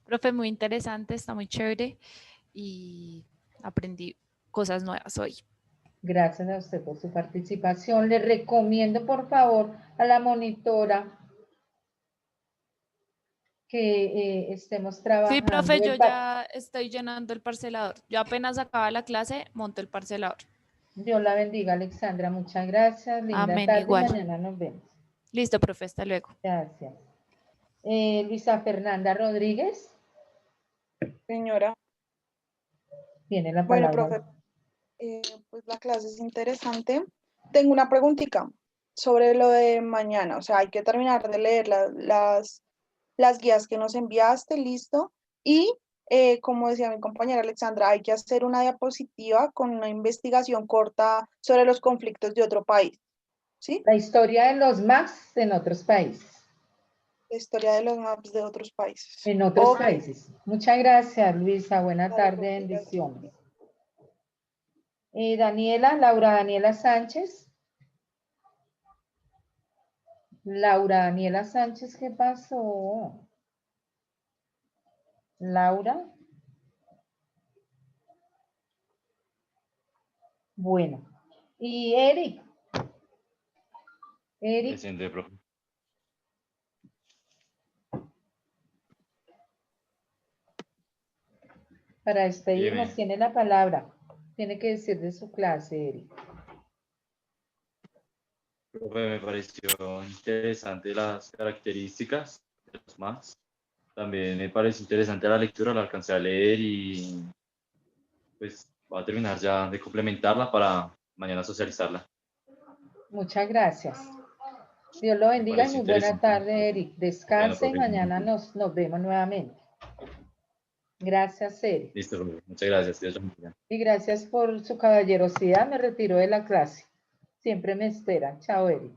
Profe, muy interesante, está muy chévere y aprendí cosas nuevas hoy. Gracias a usted por su participación. Le recomiendo, por favor, a la monitora que estemos trabajando. Sí, profe, yo ya estoy llenando el parcelador. Yo apenas acaba la clase, monto el parcelador. Dios la bendiga, Alexandra. Muchas gracias. Linda Amén, tarde. igual. Mañana nos vemos. Listo, profe, hasta luego. Gracias. Luisa Fernanda Rodríguez. Señora. Tiene la Bueno, palabra. profe, pues la clase es interesante. Tengo una preguntita sobre lo de mañana. O sea, hay que terminar de leer las guías que nos enviaste, listo. Y como decía mi compañera Alexandra, hay que hacer una diapositiva con una investigación corta sobre los conflictos de otro país. ¿Sí? La historia de los MAPS en otros países. La historia de los maps de otros países. En otros Ok. países. Muchas gracias, Luisa. Buena Dale, tarde, profe, bendiciones. Daniela, Laura Daniela Sánchez. Laura Daniela Sánchez, ¿qué pasó? Laura. Bueno. Y Eric. Eric. Presente, profe. Para despedirnos, Bien. tiene la palabra. Tiene que decir de su clase, Eric. Profe, me pareció interesante las características de los más. También me pareció interesante la lectura, la alcancé a leer y pues voy a terminar ya de complementarla para mañana socializarla. Muchas gracias. Dios lo bendiga y pareció muy buena interesante. tarde, Eric. Descanse y profe. mañana nos vemos nuevamente. Gracias, Eric. Listo, profe. Muchas gracias. Dios los bendiga. Y gracias por su caballerosidad. Me retiro de la clase. Siempre me espera. Chao, Eric.